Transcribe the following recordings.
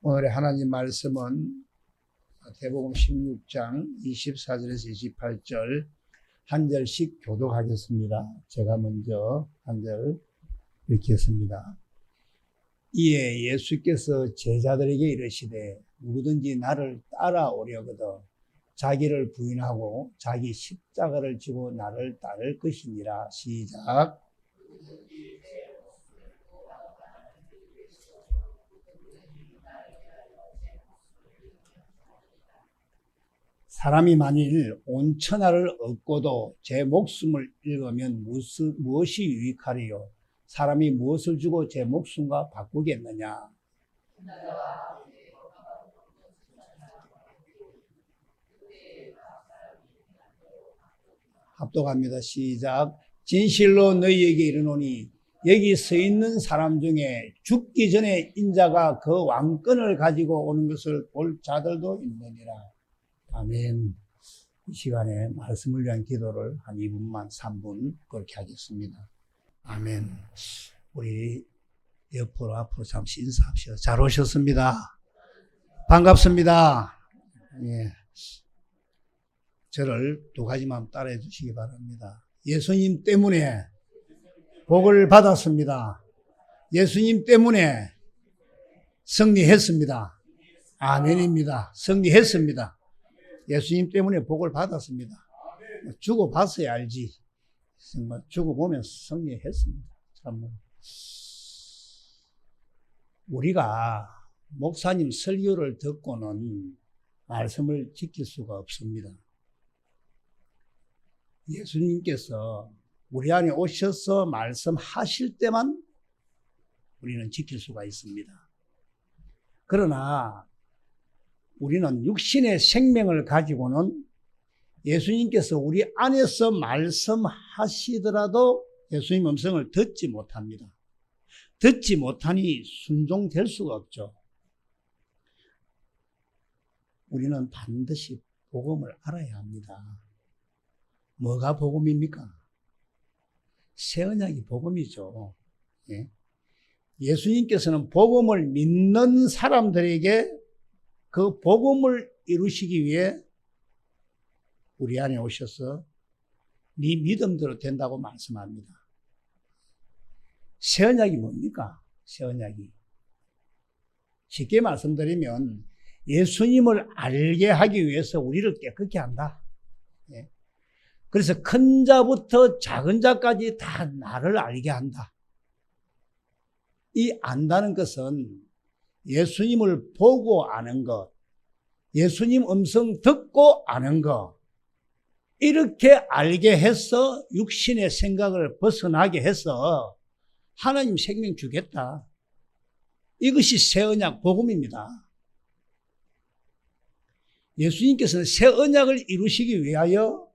오늘의 하나님 말씀은 마태복음 16장 24절에서 28절 한 절씩 교독하겠습니다. 제가 먼저 한 절 읽겠습니다. 이에 예수께서 제자들에게 이르시되 누구든지 나를 따라오려거든 자기를 부인하고 자기 십자가를 지고 나를 따를 것이니라. 시작. 사람이 만일 온 천하를 얻고도 제 목숨을 잃으면 무엇이 유익하리요? 사람이 무엇을 주고 제 목숨과 바꾸겠느냐? 합독합니다. 시작. 진실로 너희에게 이르노니 여기 서 있는 사람 중에 죽기 전에 인자가 그 왕권을 가지고 오는 것을 볼 자들도 있느니라. 아멘. 이 시간에 말씀을 위한 기도를 한 2분만 3분 그렇게 하겠습니다. 아멘. 우리 옆으로 앞으로 잠시 인사합시다. 잘 오셨습니다. 반갑습니다. 예. 저를 두 가지만 따라해 주시기 바랍니다. 예수님 때문에 복을 받았습니다. 예수님 때문에 승리했습니다. 아멘입니다. 승리했습니다. 예수님 때문에 복을 받았습니다. 죽어봤어야 알지. 정말 죽어보면 승리했습니다. 참 우리가 목사님 설교를 듣고는 말씀을 지킬 수가 없습니다. 예수님께서 우리 안에 오셔서 말씀하실 때만 우리는 지킬 수가 있습니다. 그러나 우리는 육신의 생명을 가지고는 예수님께서 우리 안에서 말씀하시더라도 예수님 음성을 듣지 못합니다. 듣지 못하니 순종될 수가 없죠. 우리는 반드시 복음을 알아야 합니다. 뭐가 복음입니까? 새 언약이 복음이죠. 예? 예수님께서는 복음을 믿는 사람들에게 그 복음을 이루시기 위해 우리 안에 오셔서 네 믿음대로 된다고 말씀합니다. 새 언약이 뭡니까? 새 언약이. 쉽게 말씀드리면 예수님을 알게 하기 위해서 우리를 깨끗게 한다. 예. 그래서 큰 자부터 작은 자까지 다 나를 알게 한다. 이 안다는 것은 예수님을 보고 아는 것, 예수님 음성 듣고 아는 것, 이렇게 알게 해서 육신의 생각을 벗어나게 해서 하나님 생명 주겠다. 이것이 새 언약 복음입니다. 예수님께서는 새 언약을 이루시기 위하여,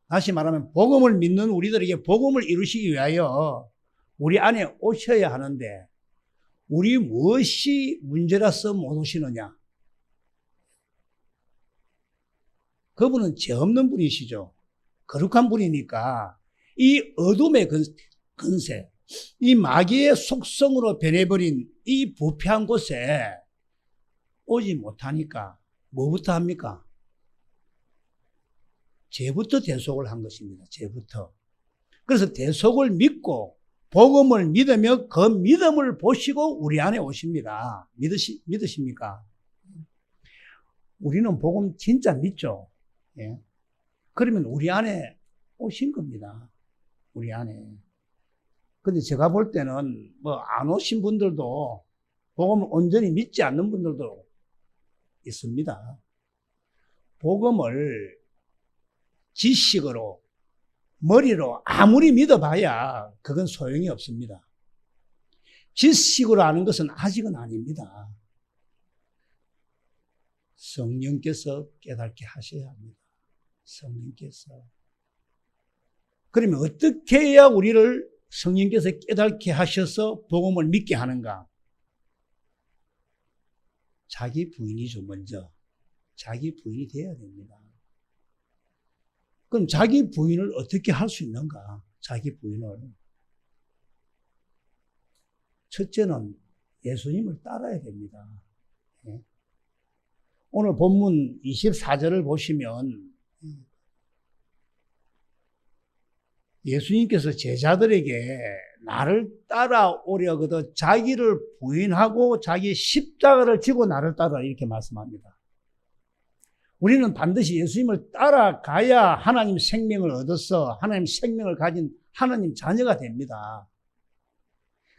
다시 말하면 복음을 믿는 우리들에게 복음을 이루시기 위하여 우리 안에 오셔야 하는데 우리 무엇이 문제라서 못 오시느냐? 그분은 죄 없는 분이시죠. 거룩한 분이니까 이 어둠의 근세, 이 마귀의 속성으로 변해버린 이 부패한 곳에 오지 못하니까 뭐부터 합니까? 죄부터 대속을 한 것입니다. 죄부터. 그래서 대속을 믿고 복음을 믿으며 그 믿음을 보시고 우리 안에 오십니다. 믿으십니까? 우리는 복음 진짜 믿죠. 예. 그러면 우리 안에 오신 겁니다. 우리 안에. 근데 제가 볼 때는 안 오신 분들도 복음을 온전히 믿지 않는 분들도 있습니다. 복음을 지식으로 머리로 아무리 믿어봐야 그건 소용이 없습니다. 지식으로 아는 것은 아직은 아닙니다. 성령께서 깨닫게 하셔야 합니다. 성령께서. 그러면 어떻게 해야 우리를 성령께서 깨닫게 하셔서 복음을 믿게 하는가? 자기 부인이죠, 먼저. 자기 부인이 돼야 됩니다. 그럼 자기 부인을 어떻게 할 수 있는가? 자기 부인을. 첫째는 예수님을 따라야 됩니다. 예. 오늘 본문 24절을 보시면 예수님께서 제자들에게 나를 따라오려거든 자기를 부인하고 자기 십자가를 지고 나를 따라 이렇게 말씀합니다. 우리는 반드시 예수님을 따라가야 하나님 생명을 얻어서 하나님 생명을 가진 하나님 자녀가 됩니다.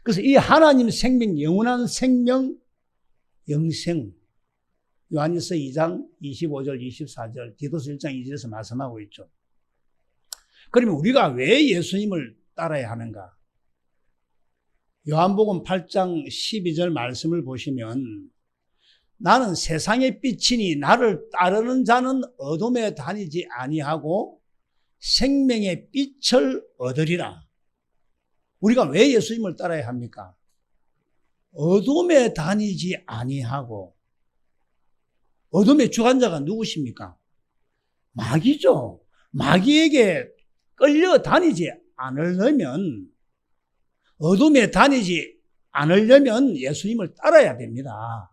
그래서 이 하나님 생명, 영원한 생명, 영생, 요한일서 2장 25절, 24절, 디도서 1장 2절에서 말씀하고 있죠. 그러면 우리가 왜 예수님을 따라야 하는가? 요한복음 8장 12절 말씀을 보시면 나는 세상의 빛이니 나를 따르는 자는 어둠에 다니지 아니하고 생명의 빛을 얻으리라. 우리가 왜 예수님을 따라야 합니까? 어둠에 다니지 아니하고, 어둠의 주관자가 누구십니까? 마귀죠. 마귀에게 끌려 다니지 않으려면, 어둠에 다니지 않으려면 예수님을 따라야 됩니다.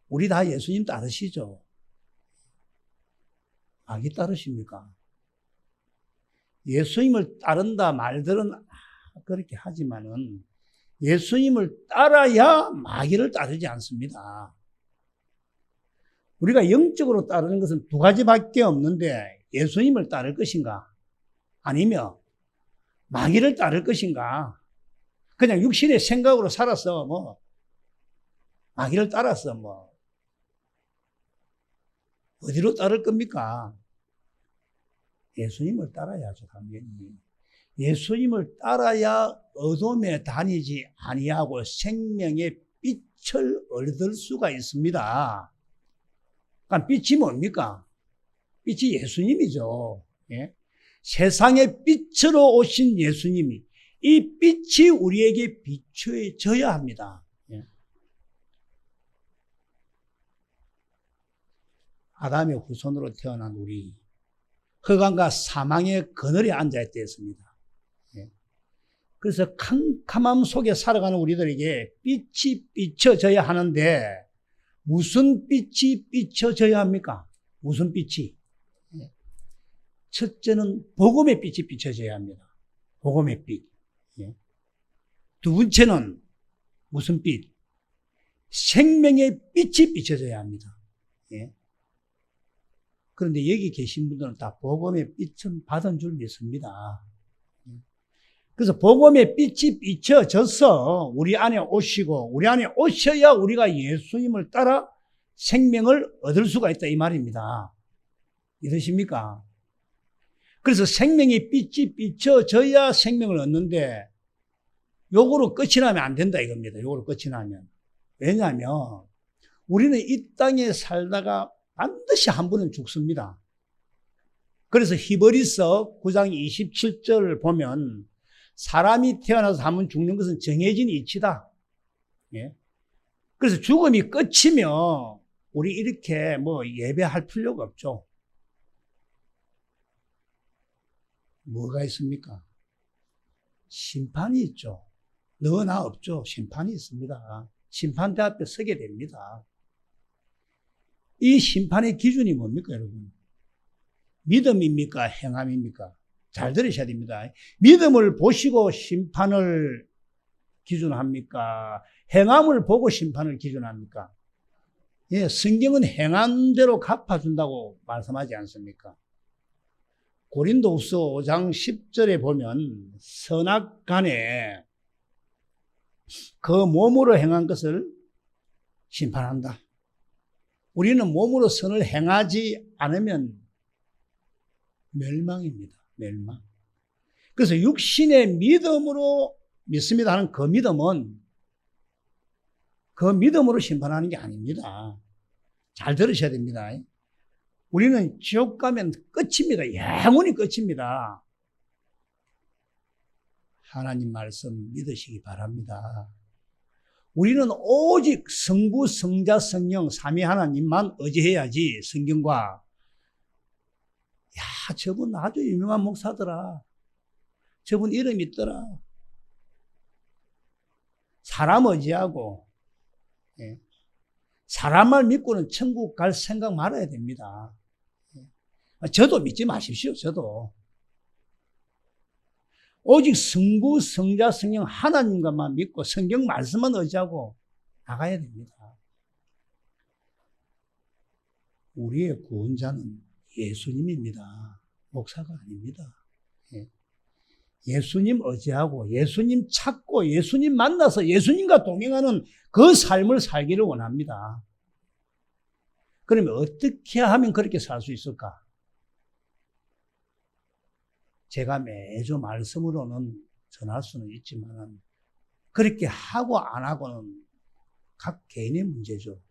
우리 다 예수님 따르시죠? 마귀 따르십니까? 예수님을 따른다 말들은 그렇게 하지만은 예수님을 따라야 마귀를 따르지 않습니다. 우리가 영적으로 따르는 것은 두 가지밖에 없는데 예수님을 따를 것인가? 아니면 마귀를 따를 것인가? 그냥 육신의 생각으로 살아서 마귀를 따라서 어디로 따를 겁니까? 예수님을 따라야죠, 당연히. 예수님을 따라야 어둠에 다니지 아니하고 생명의 빛을 얻을 수가 있습니다. 그러니까 빛이 뭡니까? 빛이 예수님이죠. 예? 세상의 빛으로 오신 예수님이 이 빛이 우리에게 비춰져야 합니다. 예? 아담의 후손으로 태어난 우리, 흑암과 사망의 그늘에 앉아있었습니다. 그래서 캄캄함 속에 살아가는 우리들에게 빛이 비춰져야 하는데 무슨 빛이 비춰져야 합니까? 무슨 빛이? 첫째는 복음의 빛이 비춰져야 합니다. 복음의 빛. 두 번째는 무슨 빛? 생명의 빛이 비춰져야 합니다. 그런데 여기 계신 분들은 다 복음의 빛은 받은 줄 믿습니다. 그래서 복음의 빛이 비춰져서 우리 안에 오시고 우리 안에 오셔야 우리가 예수님을 따라 생명을 얻을 수가 있다 이 말입니다. 믿으십니까? 그래서 생명의 빛이 비춰져야 생명을 얻는데 요거로 끝이 나면 안 된다 이겁니다. 요거로 끝이 나면. 왜냐하면 우리는 이 땅에 살다가 반드시 한 번은 죽습니다. 그래서 히브리서 9장 27절을 보면 사람이 태어나서 한 번 죽는 것은 정해진 이치다. 예? 그래서 죽음이 끝이면 우리 이렇게 예배할 필요가 없죠. 뭐가 있습니까? 심판이 있죠. 너 나 없죠. 심판이 있습니다. 심판대 앞에 서게 됩니다. 이 심판의 기준이 뭡니까, 여러분? 믿음입니까? 행함입니까? 잘 들으셔야 됩니다. 믿음을 보시고 심판을 기준합니까? 행함을 보고 심판을 기준합니까? 예, 성경은 행한 대로 갚아준다고 말씀하지 않습니까? 고린도후서 5장 10절에 보면 선악간에 그 몸으로 행한 것을 심판한다. 우리는 몸으로 선을 행하지 않으면 멸망입니다. 멸망. 그래서 육신의 믿음으로 믿습니다 하는 그 믿음으로 심판하는 게 아닙니다. 잘 들으셔야 됩니다. 우리는 지옥 가면 끝입니다. 영원히 끝입니다. 하나님 말씀 믿으시기 바랍니다. 우리는 오직 성부, 성자, 성령, 삼위 하나님만 의지해야지 성경과 야, 저분 아주 유명한 목사더라. 저분 이름 있더라. 사람 의지하고, 예. 사람을 믿고는 천국 갈 생각 말아야 됩니다. 저도 믿지 마십시오, 저도. 오직 성부, 성자, 성령 하나님과만 믿고 성경 말씀만 의지하고 나가야 됩니다. 우리의 구원자는 예수님입니다. 목사가 아닙니다. 예수님 의지하고 예수님 찾고 예수님 만나서 예수님과 동행하는 그 삶을 살기를 원합니다. 그러면 어떻게 하면 그렇게 살 수 있을까? 제가 매주 말씀으로는 전할 수는 있지만 그렇게 하고 안 하고는 각 개인의 문제죠.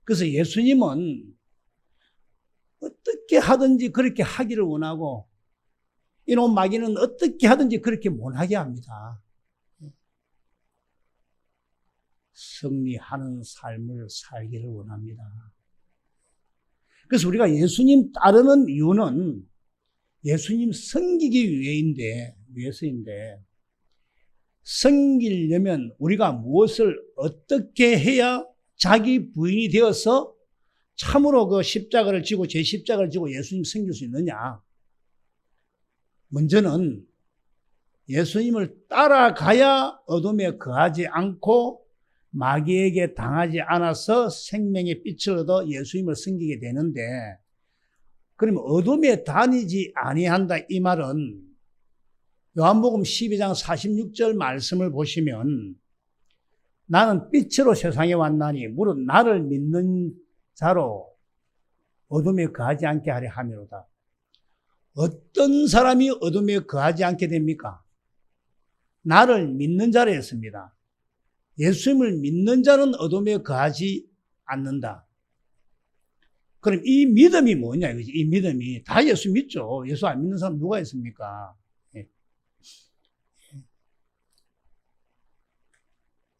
그래서 예수님은 어떻게 하든지 그렇게 하기를 원하고 이놈 마귀는 어떻게 하든지 그렇게 못하게 합니다. 승리하는 삶을 살기를 원합니다. 그래서 우리가 예수님 따르는 이유는 예수님 섬기기 위해서인데 섬기려면 우리가 무엇을 어떻게 해야 자기 부인이 되어서 참으로 그 십자가를 지고 제 십자가를 지고 예수님 섬길 수 있느냐? 먼저는 예수님을 따라가야 어둠에 거하지 않고 마귀에게 당하지 않아서 생명의 빛을 얻어 예수님을 섬기게 되는데, 그러면 어둠에 다니지 아니한다 이 말은 요한복음 12장 46절 말씀을 보시면 나는 빛으로 세상에 왔나니 무릇 나를 믿는 자로 어둠에 거하지 않게 하려 함이로다. 어떤 사람이 어둠에 거하지 않게 됩니까? 나를 믿는 자라 했습니다. 예수님을 믿는 자는 어둠에 거하지 않는다. 그럼 이 믿음이 뭐냐 이거지. 이 믿음이 다 예수 믿죠. 예수 안 믿는 사람 누가 있습니까?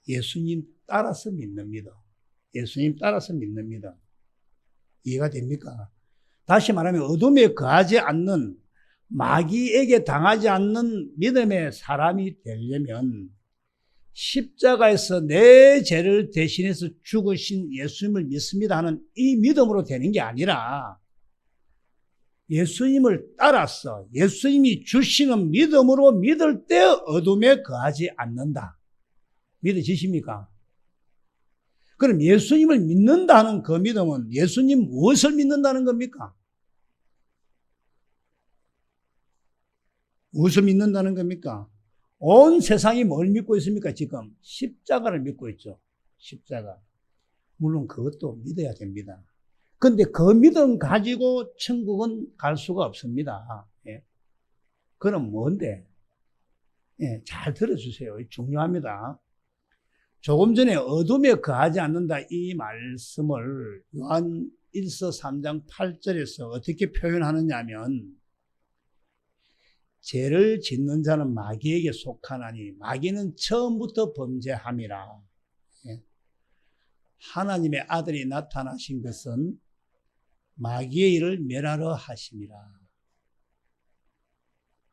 예수님 따라서 믿는 믿음. 예수님 따라서 믿는 믿음. 이해가 됩니까? 다시 말하면 어둠에 거하지 않는, 마귀에게 당하지 않는 믿음의 사람이 되려면 십자가에서 내 죄를 대신해서 죽으신 예수님을 믿습니다 하는 이 믿음으로 되는 게 아니라 예수님을 따라서 예수님이 주시는 믿음으로 믿을 때 어둠에 거하지 않는다. 믿어지십니까? 그럼 예수님을 믿는다는 그 믿음은 예수님 무엇을 믿는다는 겁니까? 무엇을 믿는다는 겁니까? 온 세상이 뭘 믿고 있습니까? 지금 십자가를 믿고 있죠. 십자가. 물론 그것도 믿어야 됩니다. 근데 그 믿음 가지고 천국은 갈 수가 없습니다. 예. 그럼 뭔데? 예, 잘 들어주세요. 중요합니다. 조금 전에 어둠에 거하지 않는다 이 말씀을 요한 1서 3장 8절에서 어떻게 표현하느냐 하면, 죄를 짓는 자는 마귀에게 속하나니 마귀는 처음부터 범죄함이라. 하나님의 아들이 나타나신 것은 마귀의 일을 멸하러 하심이라.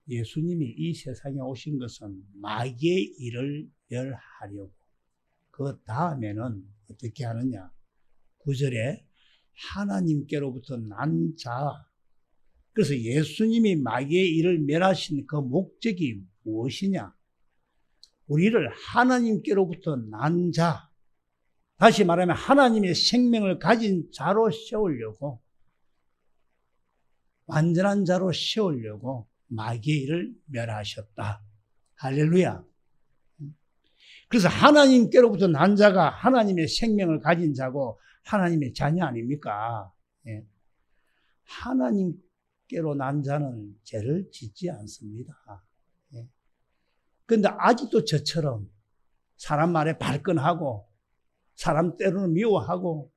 예수님이 이 세상에 오신 것은 마귀의 일을 멸하려고. 그 다음에는 어떻게 하느냐? 9절에 하나님께로부터 난 자. 그래서 예수님이 마귀의 일을 멸하신 그 목적이 무엇이냐? 우리를 하나님께로부터 난 자, 다시 말하면 하나님의 생명을 가진 자로 세우려고, 완전한 자로 세우려고 마귀의 일을 멸하셨다. 할렐루야. 그래서 하나님께로부터 난 자가 하나님의 생명을 가진 자고 하나님의 자녀 아닙니까? 예. 하나님께로 난 자는 죄를 짓지 않습니다. 그런데 아직도 저처럼 사람 말에 발끈하고 사람 때로는 미워하고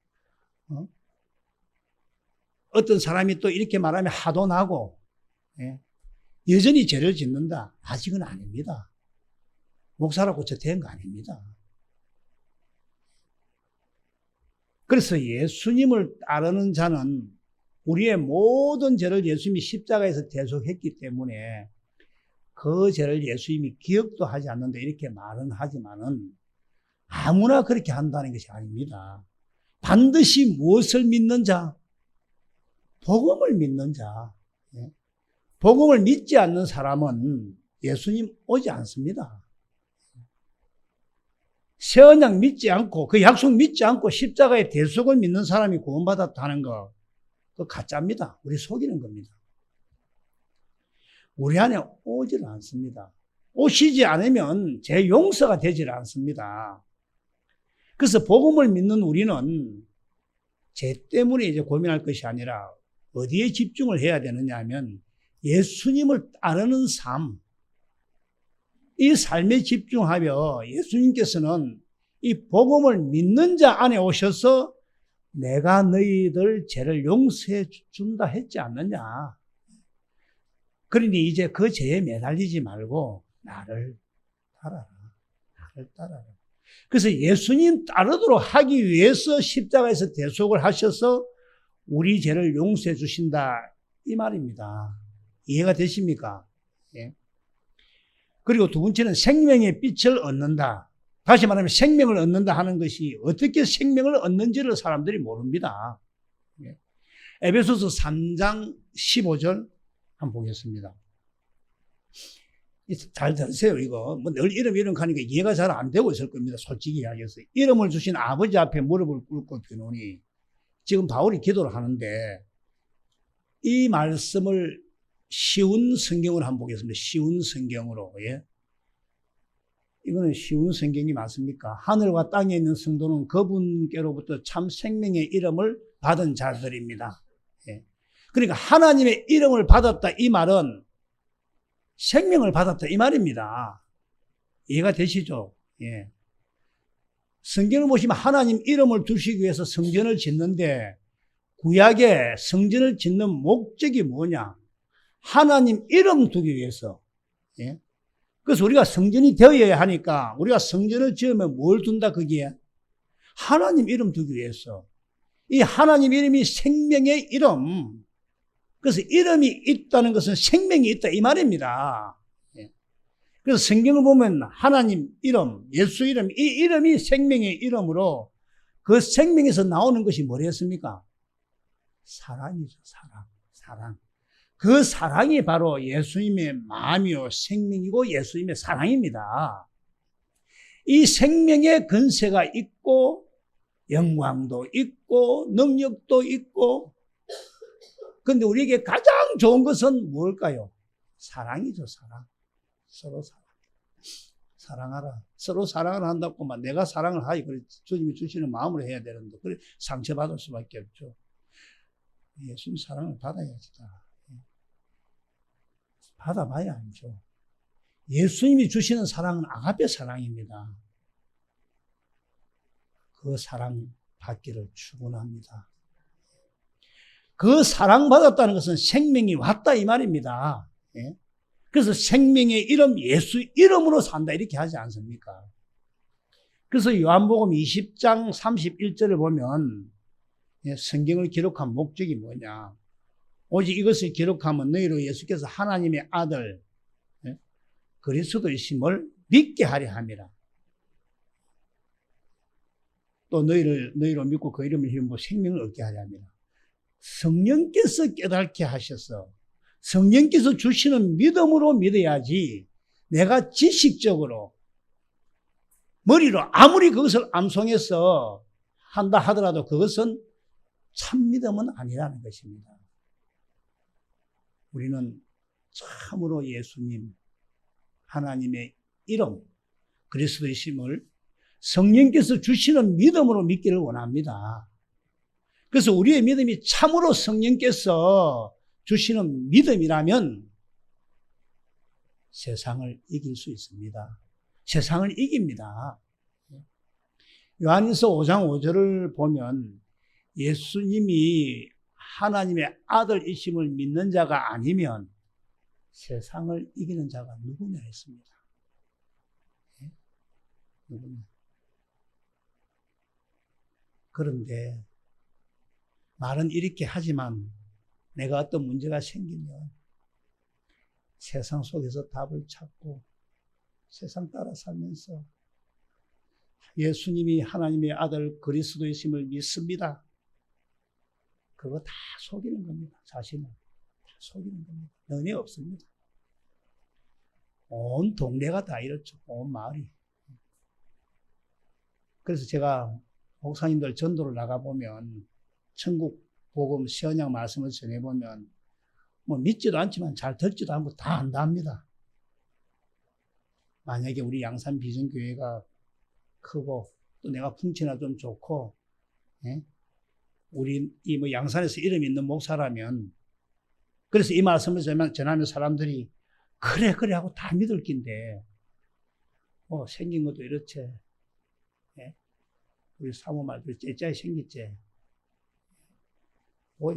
어떤 사람이 또 이렇게 말하면 화도 나고 여전히 죄를 짓는다. 아직은 아닙니다. 목사라고 저 된 거 아닙니다. 그래서 예수님을 따르는 자는 우리의 모든 죄를 예수님이 십자가에서 대속했기 때문에 그 죄를 예수님이 기억도 하지 않는다 이렇게 말은 하지만은 아무나 그렇게 한다는 것이 아닙니다. 반드시 무엇을 믿는 자? 복음을 믿는 자. 복음을 믿지 않는 사람은 예수님 오지 않습니다. 새 언약 믿지 않고 그 약속 믿지 않고 십자가의 대속을 믿는 사람이 구원받았다는 거 그거 가짜입니다. 우리 속이는 겁니다. 우리 안에 오질 않습니다. 오시지 않으면 제 용서가 되질 않습니다. 그래서 복음을 믿는 우리는 죄 때문에 이제 고민할 것이 아니라 어디에 집중을 해야 되느냐 하면 예수님을 따르는 삶, 이 삶에 집중하며 예수님께서는 이 복음을 믿는 자 안에 오셔서 내가 너희들 죄를 용서해 준다 했지 않느냐. 그러니 이제 그 죄에 매달리지 말고 나를 따라라. 나를 따라라. 그래서 예수님 따르도록 하기 위해서 십자가에서 대속을 하셔서 우리 죄를 용서해 주신다. 이 말입니다. 이해가 되십니까? 예. 그리고 두 번째는 생명의 빛을 얻는다. 다시 말하면 생명을 얻는다 하는 것이 어떻게 생명을 얻는지를 사람들이 모릅니다. 예. 에베소서 3장 15절 한번 보겠습니다. 잘 들으세요, 이거. 뭐 늘 이름 가니까 이해가 잘 안 되고 있을 겁니다. 솔직히 이야기해서. 이름을 주신 아버지 앞에 무릎을 꿇고 비노니 지금 바울이 기도를 하는데 이 말씀을 쉬운 성경으로 한번 보겠습니다. 쉬운 성경으로. 예. 이거는 쉬운 성경이 맞습니까? 하늘과 땅에 있는 성도는 그분께로부터 참 생명의 이름을 받은 자들입니다. 예. 그러니까 하나님의 이름을 받았다 이 말은 생명을 받았다 이 말입니다. 이해가 되시죠? 예. 성경을 보시면 하나님 이름을 두시기 위해서 성전을 짓는데 구약에 성전을 짓는 목적이 뭐냐? 하나님 이름 두기 위해서. 예? 그래서 우리가 성전이 되어야 하니까 우리가 성전을 지으면 뭘 둔다 거기에? 하나님 이름 두기 위해서. 이 하나님 이름이 생명의 이름. 그래서 이름이 있다는 것은 생명이 있다 이 말입니다. 예. 그래서 성경을 보면 하나님 이름, 예수 이름, 이 이름이 생명의 이름으로 그 생명에서 나오는 것이 뭐랬습니까? 사랑이죠, 사랑. 사랑. 그 사랑이 바로 예수님의 마음이요, 생명이고 예수님의 사랑입니다. 이 생명의 근세가 있고, 영광도 있고, 능력도 있고, 근데 우리에게 가장 좋은 것은 뭘까요? 사랑이죠, 사랑. 서로 사랑. 사랑하라. 서로 사랑을 한다고만 내가 사랑을 하지. 그래, 주님이 주시는 마음으로 해야 되는데, 그래, 상처받을 수밖에 없죠. 예수님 사랑을 받아야지. 받아봐야 알죠. 예수님이 주시는 사랑은 아가페 사랑입니다. 그 사랑 받기를 축원합니다. 그 사랑받았다는 것은 생명이 왔다 이 말입니다. 예? 그래서 생명의 이름 예수 이름으로 산다 이렇게 하지 않습니까? 그래서 요한복음 20장 31절을 보면 성경을 기록한 목적이 뭐냐? 오직 이것을 기록하면 너희로 예수께서 하나님의 아들 그리스도이심을 믿게 하려 함이라. 또 너희로 믿고 그 이름을 힘입어 생명을 얻게 하려 함이라. 성령께서 깨닫게 하셔서 성령께서 주시는 믿음으로 믿어야지 내가 지식적으로 머리로 아무리 그것을 암송해서 한다 하더라도 그것은 참 믿음은 아니라는 것입니다. 우리는 참으로 예수님, 하나님의 이름, 그리스도이심을 성령께서 주시는 믿음으로 믿기를 원합니다. 그래서 우리의 믿음이 참으로 성령께서 주시는 믿음이라면 세상을 이길 수 있습니다. 세상을 이깁니다. 요한일서 5장 5절을 보면 예수님이 하나님의 아들이심을 믿는 자가 아니면 세상을 이기는 자가 누구냐 했습니다. 누구냐. 그런데 말은 이렇게 하지만 내가 어떤 문제가 생기면 세상 속에서 답을 찾고 세상 따라 살면서 예수님이 하나님의 아들 그리스도이심을 믿습니다. 그거 다 속이는 겁니다. 자신을 다 속이는 겁니다. 은혜 없습니다. 온 동네가 다 이렇죠. 온 마을이. 그래서 제가 목사님들 전도를 나가보면 천국 복음 시언양 말씀을 전해보면 뭐 믿지도 않지만 잘 듣지도 않고 다 안답니다. 만약에 우리 양산 비전교회가 크고 또 내가 풍치나 좀 좋고, 예? 우리 이 뭐 양산에서 이름 있는 목사라면, 그래서 이 말씀을 전하면 사람들이 그래 하고 다 믿을 낀데, 생긴 것도 이렇지. 예? 우리 사모 말대로 째짜이 생겼지.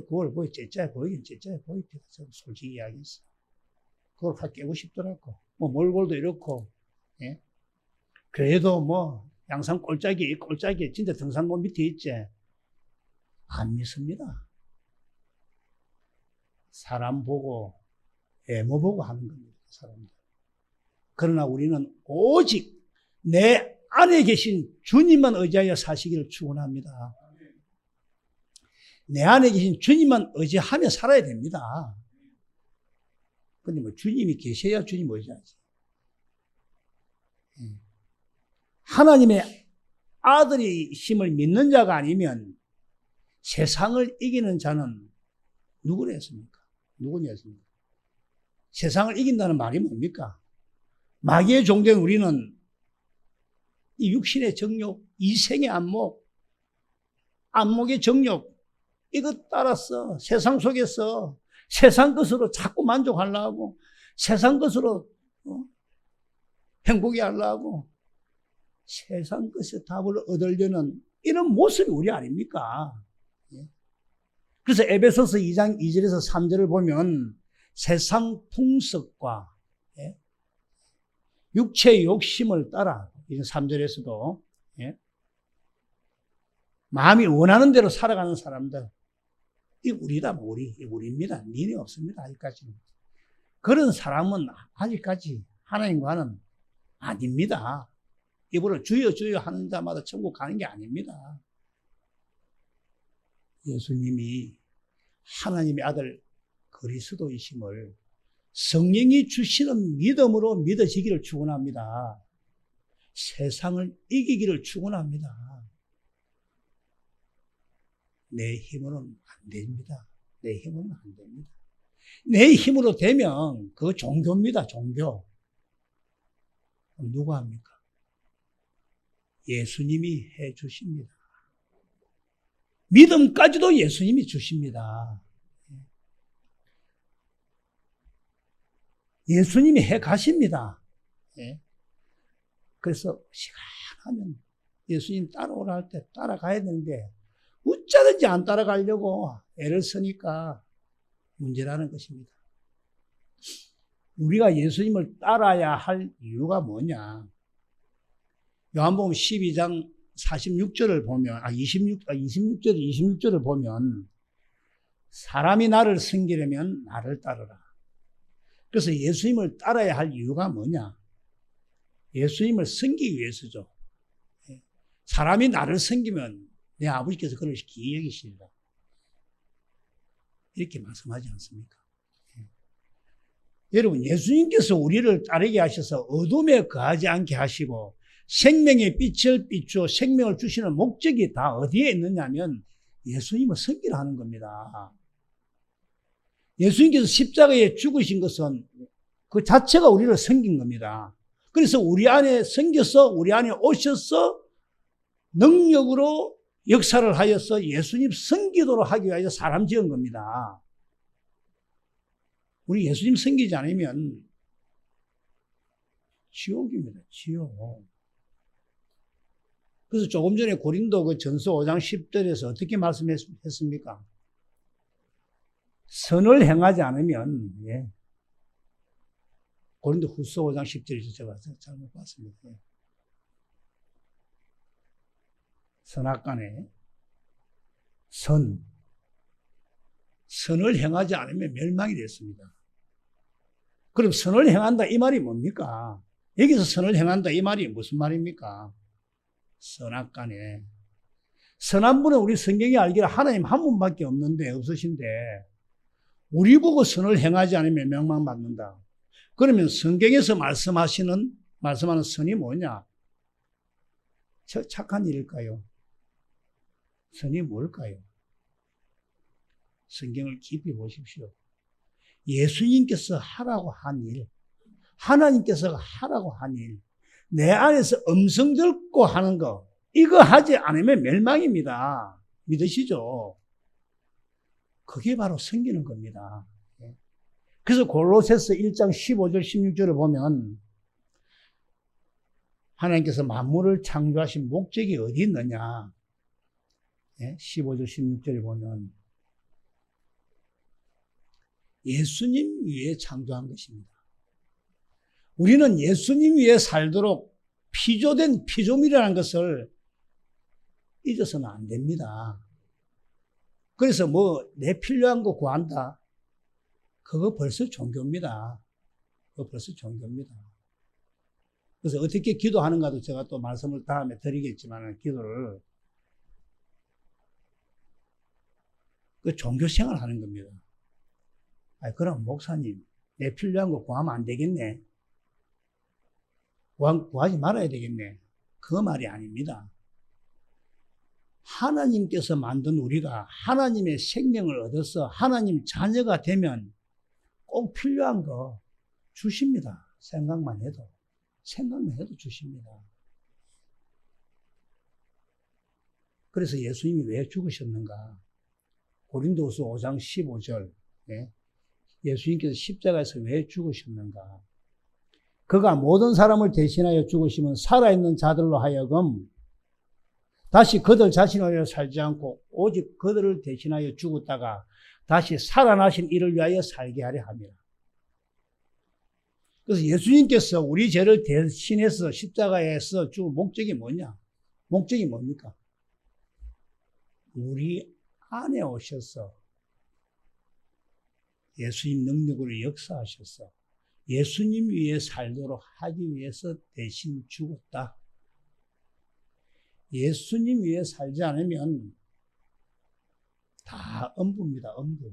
그걸 째짜이 보이긴 째짜이 보이지. 솔직히 이야기했어. 그걸 확 깨고 싶더라고. 뭐 몰골도 이렇고, 예? 그래도 뭐 양산 꼴짝이 진짜 등산로 밑에 있지. 안 믿습니다. 사람 보고 외모 보고 하는 겁니다. 사람들. 그러나 우리는 오직 내 안에 계신 주님만 의지하여 사시기를 축원합니다. 내 안에 계신 주님만 의지하며 살아야 됩니다. 근데 뭐 주님이 계셔야 주님 의지하지. 하나님의 아들이심을 믿는 자가 아니면 세상을 이기는 자는 누구랬습니까? 누구냐습니까? 세상을 이긴다는 말이 뭡니까? 마귀의 종된 우리는 이 육신의 정욕, 이생의 안목의 정욕, 이것 따라서 세상 속에서 세상 것으로 자꾸 만족하려고, 세상 것으로 행복해 하려고, 세상 것의 답을 얻으려는 이런 모습이 우리 아닙니까? 그래서 에베소서 2장 2절에서 3절을 보면 세상 풍습과 육체의 욕심을 따라 3절에서도 마음이 원하는 대로 살아가는 사람들, 이 우리입니다. 니네 없습니다. 아직까지는. 그런 사람은 아직까지 하나님과는 아닙니다. 입으로 주여 주여 하는 자마다 천국 가는 게 아닙니다. 예수님이 하나님의 아들 그리스도이심을 성령이 주시는 믿음으로 믿어지기를 축원합니다. 세상을 이기기를 축원합니다. 내 힘으로는 안 됩니다. 내 힘으로는 안 됩니다. 내 힘으로 되면 그거 종교입니다. 종교. 누가 합니까? 예수님이 해 주십니다. 믿음까지도 예수님이 주십니다. 예수님이 해 가십니다. 그래서 시간하면 예수님 따라오라 할 때 따라가야 되는데 어쩌든지 안 따라가려고 애를 쓰니까 문제라는 것입니다. 우리가 예수님을 따라야 할 이유가 뭐냐? 요한복음 12장 46절을 보면, 26절을 보면, 사람이 나를 섬기려면 나를 따르라. 그래서 예수님을 따라야 할 이유가 뭐냐? 예수님을 섬기기 위해서죠. 사람이 나를 섬기면 내 아버지께서 그를 기이 여기시리라. 이렇게 말씀하지 않습니까? 여러분, 예수님께서 우리를 따르게 하셔서 어둠에 거하지 않게 하시고 생명의 빛을 비추어 생명을 주시는 목적이 다 어디에 있느냐면 예수님을 섬기라 하는 겁니다. 예수님께서 십자가에 죽으신 것은 그 자체가 우리를 섬긴 겁니다. 그래서 우리 안에 섬겨서 우리 안에 오셔서 능력으로 역사를 하여서 예수님 섬기도록 하기 위해서 사람 지은 겁니다. 우리 예수님 섬기지 않으면 지옥입니다. 지옥. 그래서 조금 전에 고린도 그 전서 5장 10절에서 어떻게 말씀했습니까? 선을 행하지 않으면, 고린도 후서 5장 10절에서 제가 잘못 봤습니다. 선악간에 선을 행하지 않으면 멸망이 됐습니다. 그럼 선을 행한다 이 말이 뭡니까? 여기서 선을 행한다 이 말이 무슨 말입니까? 선악간에. 선한 분은 우리 성경이 알기로 하나님 한 분밖에 없으신데 우리 보고 선을 행하지 않으면 멸망받는다. 그러면 성경에서 말씀하는 선이 뭐냐? 착한 일일까요? 선이 뭘까요? 성경을 깊이 보십시오. 예수님께서 하라고 한 일, 하나님께서 하라고 한 일, 내 안에서 음성 듣고 하는 거, 이거 하지 않으면 멸망입니다. 믿으시죠? 그게 바로 섬기는 겁니다. 그래서 골로새서 1장 15절 16절을 보면 하나님께서 만물을 창조하신 목적이 어디 있느냐? 15절 16절에 보면 예수님 위에 창조한 것입니다. 우리는 예수님 위에 살도록 피조된 피조물이라는 것을 잊어서는 안 됩니다. 그래서 내 필요한 거 구한다. 그거 벌써 종교입니다. 그거 벌써 종교입니다. 그래서 어떻게 기도하는가도 제가 또 말씀을 다음에 드리겠지만 기도를 그 종교 생활 하는 겁니다. 그럼 목사님 내 필요한 거 구하면 안 되겠네. 구하지 말아야 되겠네. 그 말이 아닙니다. 하나님께서 만든 우리가 하나님의 생명을 얻어서 하나님 자녀가 되면 꼭 필요한 거 주십니다. 생각만 해도 주십니다. 그래서 예수님이 왜 죽으셨는가? 고린도후서 5장 15절 예수님께서 십자가에서 왜 죽으셨는가? 그가 모든 사람을 대신하여 죽으시면 살아있는 자들로 하여금 다시 그들 자신을 위하여 살지 않고 오직 그들을 대신하여 죽었다가 다시 살아나신 이를 위하여 살게 하려 함이라. 그래서 예수님께서 우리 죄를 대신해서 십자가에서 죽은 목적이 뭐냐? 목적이 뭡니까? 우리 안에 오셔서 예수님 능력으로 역사하셔서 예수님 위에 살도록 하기 위해서 대신 죽었다. 예수님 위에 살지 않으면 다 엄부입니다. 엄부.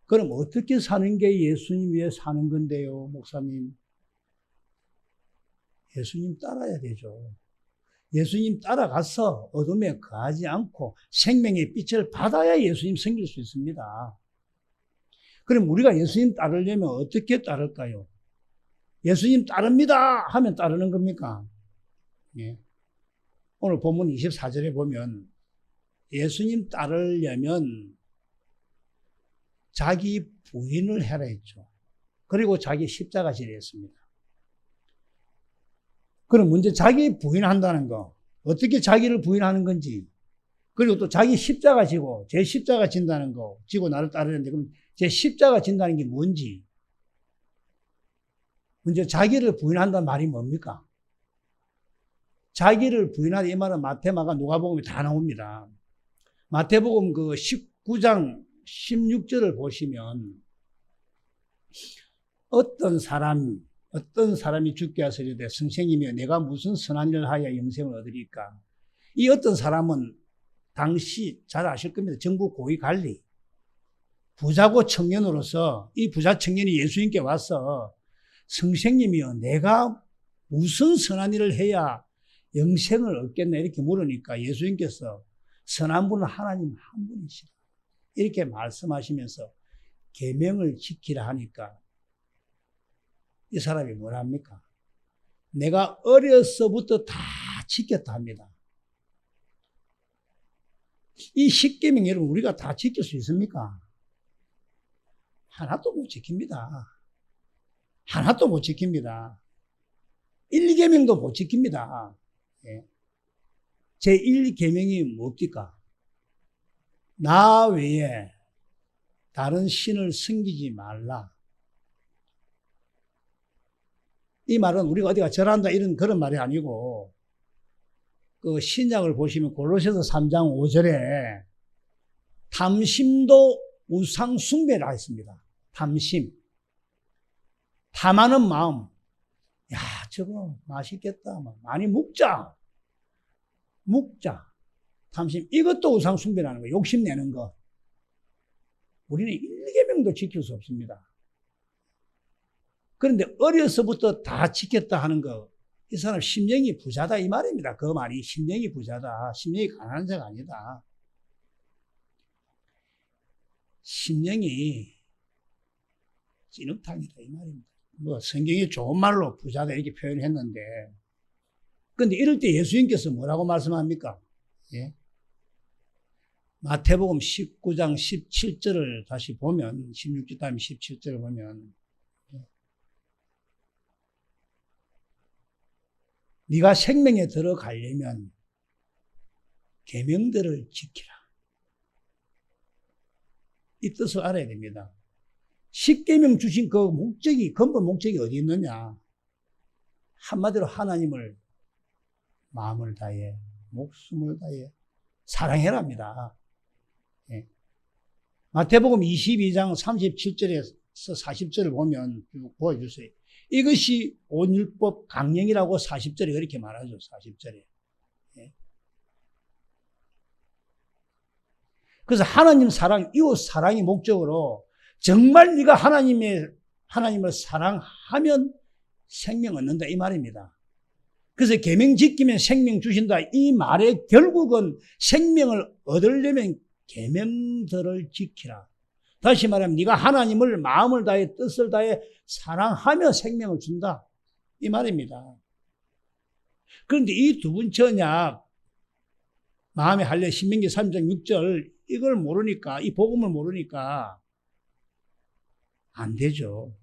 그럼 어떻게 사는 게 예수님 위에 사는 건데요, 목사님? 예수님 따라야 되죠. 예수님 따라가서 어둠에 거하지 않고 생명의 빛을 받아야 예수님 섬길 수 있습니다. 그럼 우리가 예수님 따르려면 어떻게 따를까요? 예수님 따릅니다 하면 따르는 겁니까? 예. 오늘 본문 24절에 보면 예수님 따르려면 자기 부인을 해라 했죠. 그리고 자기 십자가 지려 했습니다. 그럼 먼저 자기 부인한다는 거, 어떻게 자기를 부인하는 건지, 그리고 또 자기 십자가 지고 제 십자가 진다는 거, 지고 나를 따르는데 그럼 제 십자가 진다는 게 뭔지, 먼저 자기를 부인한다는 말이 뭡니까? 자기를 부인하는 이 말은 마태마가 누가복음에 다 나옵니다. 마태복음 그 19장 16절을 보시면 어떤 사람이 죽게 하시려되 선생님이여 내가 무슨 선한 일을 하여 영생을 얻으리까? 이 어떤 사람은 당시 잘 아실 겁니다. 정부 고위 관리 부자고 청년으로서 이 부자 청년이 예수님께 와서 선생님이여 내가 무슨 선한 일을 해야 영생을 얻겠나 이렇게 물으니까 예수님께서 선한 분은 하나님 한 분이시다 이렇게 말씀하시면서 계명을 지키라 하니까 이 사람이 뭐라 합니까? 내가 어려서부터 다 지켰다 합니다. 이 10계명 여러분 우리가 다 지킬 수 있습니까? 하나도 못 지킵니다. 하나도 못 지킵니다. 1계명도 못 지킵니다. 제 1계명이 뭡니까? 나 외에 다른 신을 섬기지 말라. 이 말은 우리가 어디가 절한다 이런 그런 말이 아니고 그 신약을 보시면 골로새서 3장 5절에 탐심도 우상 숭배라 했습니다. 탐심. 탐하는 마음. 야, 저거 맛있겠다. 많이 먹자. 탐심. 이것도 우상 숭배라는 거. 욕심내는 거. 우리는 일계명도 지킬 수 없습니다. 그런데 어려서부터 다 지켰다 하는 거. 이 사람 심령이 부자다 이 말입니다. 그 말이 심령이 부자다. 심령이 가난한 자가 아니다. 심령이 찐흙탕이다 이 말입니다. 뭐 성경이 좋은 말로 부자다 이렇게 표현했는데, 근데 이럴 때 예수님께서 뭐라고 말씀합니까? 예? 마태복음 19장 17절을 다시 보면, 16절 다음에 17절을 보면, 네가 생명에 들어가려면 계명들을 지키라. 이 뜻을 알아야 됩니다. 10계명 주신 그 목적이, 근본 목적이 어디 있느냐? 한마디로 하나님을 마음을 다해, 목숨을 다해 사랑해랍니다. 예. 마태복음 22장 37절에서 40절을 보면 쭉 보여주세요. 이것이 온율법 강령이라고 40절에 그렇게 말하죠. 40절에. 예. 그래서 하나님 사랑, 이웃 사랑이 목적으로 정말 네가 하나님을 사랑하면 생명 얻는다 이 말입니다. 그래서 계명 지키면 생명 주신다 이 말의 결국은 생명을 얻으려면 계명들을 지키라. 다시 말하면 네가 하나님을 마음을 다해 뜻을 다해 사랑하며 생명을 준다 이 말입니다. 그런데 이 두 번째 언약 마음에 할례 신명기 3장 6절 이걸 모르니까, 이 복음을 모르니까 안 되죠.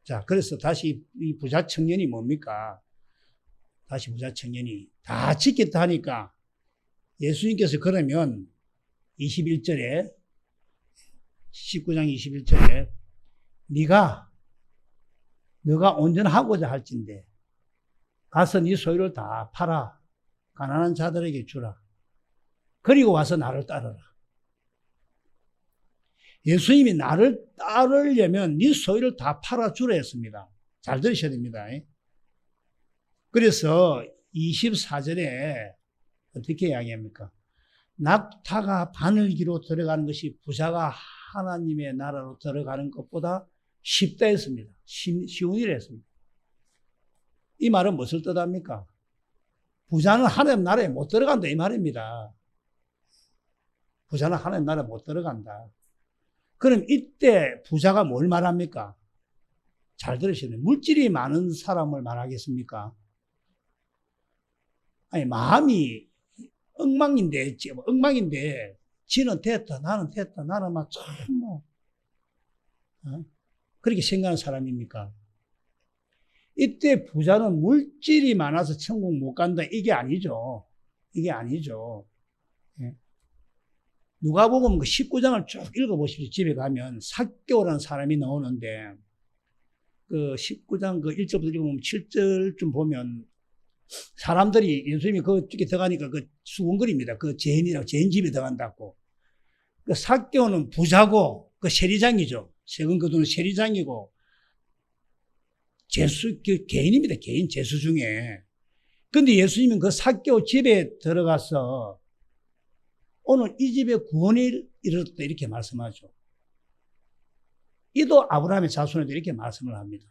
자, 그래서 다시 이 부자 청년이 뭡니까? 다시 부자 청년이 다 지켰다 하니까 예수님께서 그러면 21절에 19장 21절에 너가 온전하고자 할진대 가서 네 소유를 다 팔아 가난한 자들에게 주라. 그리고 와서 나를 따르라. 예수님이 나를 따르려면 네 소유를 다 팔아주라 했습니다. 잘 들으셔야 됩니다. 그래서 24절에 어떻게 이야기합니까? 낙타가 바늘기로 들어가는 것이 부자가 하나님의 나라로 들어가는 것보다 쉽다 했습니다. 쉬운 일 했습니다. 이 말은 무엇을 뜻합니까? 부자는 하나님 나라에 못 들어간다 이 말입니다. 부자는 하나님 나라에 못 들어간다. 그럼 이때 부자가 뭘 말합니까? 잘 들으셔야 돼요. 물질이 많은 사람을 말하겠습니까? 아니, 마음이 엉망인데, 지는 됐다, 나는 막 참 뭐, 그렇게 생각하는 사람입니까? 이때 부자는 물질이 많아서 천국 못 간다. 이게 아니죠. 예. 누가복음 그 19장을 쭉 읽어보십시오. 집에 가면 삭개오라는 사람이 나오는데, 그 19장 그 1절부터 읽으면 7절쯤 보면, 사람들이 예수님이 그쪽에 들어가니까 그 수군거립니다. 그 죄인이라고, 죄인 집에 들어간다고. 그 삭개오는 부자고, 그 세리장이죠. 세금 거두는 세리장이고, 개인입니다. 개인 죄수 중에. 근데 예수님은 그 삭개오 집에 들어가서 오늘 이 집에 구원이 이르렀다 이렇게 말씀하죠. 이도 아브라함의 자손에도 이렇게 말씀을 합니다.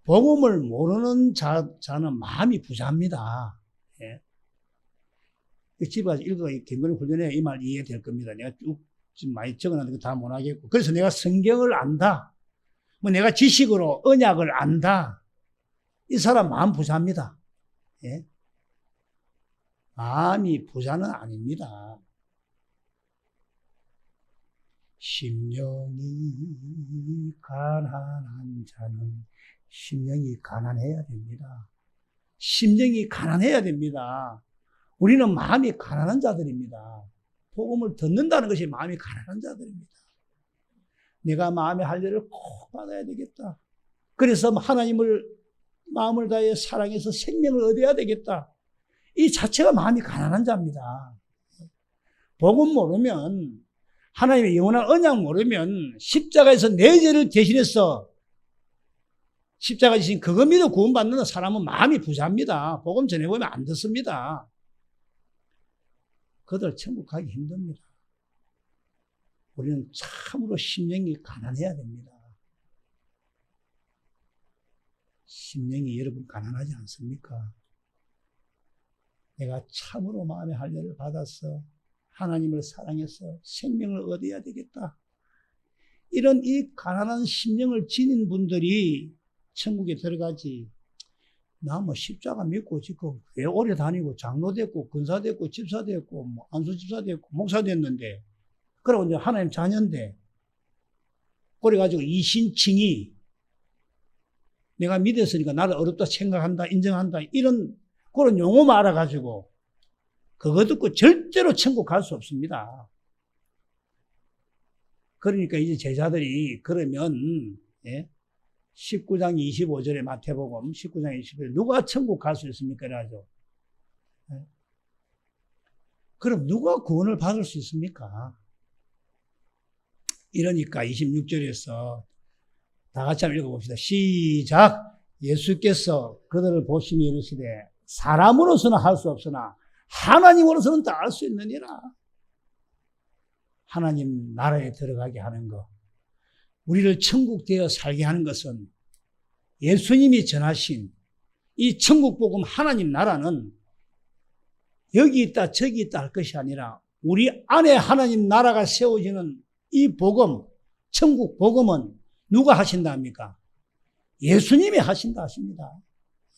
복음을 모르는 자는 마음이 부자입니다. 예. 집에 가서 읽어 경건의 훈련에 이 말 이해될 겁니다. 내가 쭉 지금 많이 적어놨는데 다 못하겠고. 그래서 내가 성경을 안다. 뭐 내가 지식으로 언약을 안다. 이 사람 마음 부자입니다. 예? 마음이 부자는 아닙니다. 심령이 가난한 자는 심령이 가난해야 됩니다. 심령이 가난해야 됩니다. 우리는 마음이 가난한 자들입니다. 복음을 듣는다는 것이 마음이 가난한 자들입니다. 내가 마음의 할례를 꼭 받아야 되겠다. 그래서 하나님을 마음을 다해 사랑해서 생명을 얻어야 되겠다. 이 자체가 마음이 가난한 자입니다. 복음 모르면, 하나님의 영원한 언약 모르면 십자가에서 내 죄를 대신해서 십자가 지신 그거 믿어 구원받는 사람은 마음이 부자입니다. 복음 전해보면 안 듣습니다. 그들 천국 가기 힘듭니다. 우리는 참으로 심령이 가난해야 됩니다. 심령이 여러분 가난하지 않습니까? 내가 참으로 마음의 할례를 받았어. 하나님을 사랑해서 생명을 얻어야 되겠다. 이런 이 가난한 심령을 지닌 분들이 천국에 들어가지. 나 뭐 십자가 믿고 지금 왜 오래 다니고 장로 됐고 권사 됐고 집사 됐고 뭐 안수 집사 됐고 목사 됐는데 그러고 이제 하나님 자녀인데 그래가지고 이신칭이 내가 믿었으니까 나를 어렵다 생각한다 인정한다 이런 그런 용어만 알아가지고 그거 듣고 절대로 천국 갈 수 없습니다. 그러니까 이제 제자들이 그러면 19장 25절에 마태복음 19장 25절에 누가 천국 갈 수 있습니까? 그래가지고 그럼 누가 구원을 받을 수 있습니까? 이러니까 26절에서 다 같이 한번 읽어봅시다. 시작! 예수께서 그들을 보시며 이르시되 사람으로서는 할 수 없으나 하나님으로서는 다 할 수 있느니라. 하나님 나라에 들어가게 하는 것, 우리를 천국 되어 살게 하는 것은 예수님이 전하신 이 천국 복음 하나님 나라는 여기 있다 저기 있다 할 것이 아니라 우리 안에 하나님 나라가 세워지는 이 복음, 천국 복음은 누가 하신다 합니까? 예수님이 하신다 하십니다.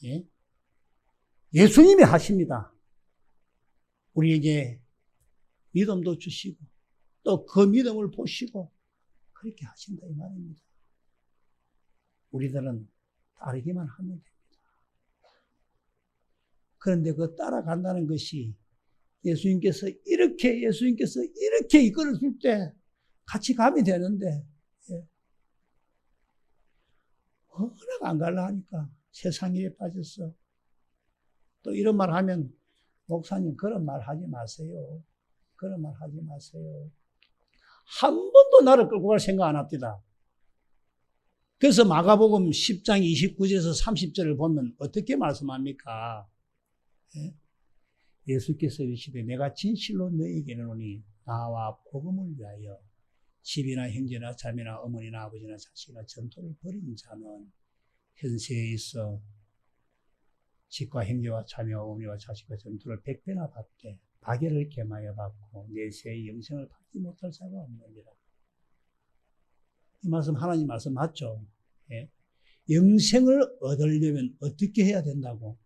예? 예수님이 하십니다. 우리에게 믿음도 주시고 또 그 믿음을 보시고 그렇게 하신다 이 말입니다. 우리들은 따르기만 하면 됩니다. 그런데 그 따라간다는 것이 예수님께서 이렇게 이끌어 줄 때 같이 가면 되는데 워낙 안 갈라 하니까 세상 일에 빠졌어. 또 이런 말 하면 목사님 그런 말 하지 마세요. 그런 말 하지 마세요. 한 번도 나를 끌고 갈 생각 안 합니다. 그래서 마가복음 10장 29절에서 30절을 보면 어떻게 말씀합니까? 예수께서 이르시되 내가 진실로 너희에게 이르노니 나와 복음을 위하여 집이나 형제나 자매나 어머니나 아버지나 자식이나 전토를 벌인 자는 현세에 있어 집과 형제와 자매와 어머니와 자식과 전토를 100배나 받되 박해를 겸하여 받고 내세의 영생을 받지 못할 자가 없느니라. 이 말씀 하나님 말씀 맞죠? 예? 영생을 얻으려면 어떻게 해야 된다고?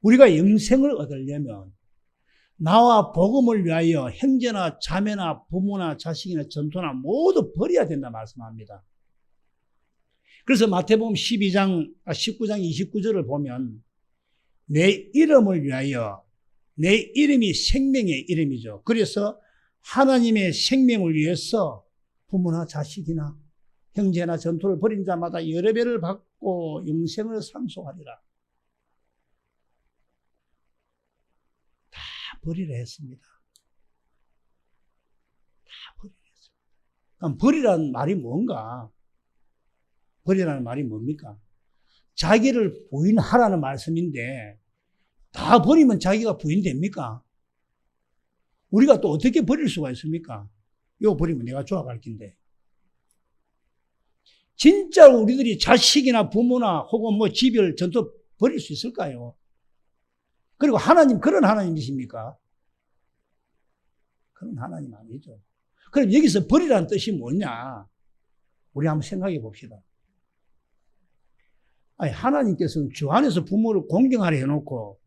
우리가 영생을 얻으려면 나와 복음을 위하여 형제나 자매나 부모나 자식이나 전토나 모두 버려야 된다 말씀합니다. 그래서 마태복음 19장 29절을 보면 내 이름을 위하여, 내 이름이 생명의 이름이죠. 그래서 하나님의 생명을 위해서 부모나 자식이나 형제나 전토를 벌인 자마다 여러 배를 받고 영생을 상속하리라. 다 버리라 했습니다. 다 버리라 했습니다. 그럼 버리라는 말이 뭔가? 버리라는 말이 뭡니까? 자기를 부인하라는 말씀인데 다 버리면 자기가 부인됩니까? 우리가 또 어떻게 버릴 수가 있습니까? 이거 버리면 내가 좋아갈 긴데. 진짜 우리들이 자식이나 부모나 혹은 뭐 집을 전부 버릴 수 있을까요? 그리고 하나님 그런 하나님이십니까? 그런 하나님 아니죠. 그럼 여기서 버리라는 뜻이 뭐냐? 우리 한번 생각해 봅시다. 아니, 하나님께서는 주 안에서 부모를 공경하려 해놓고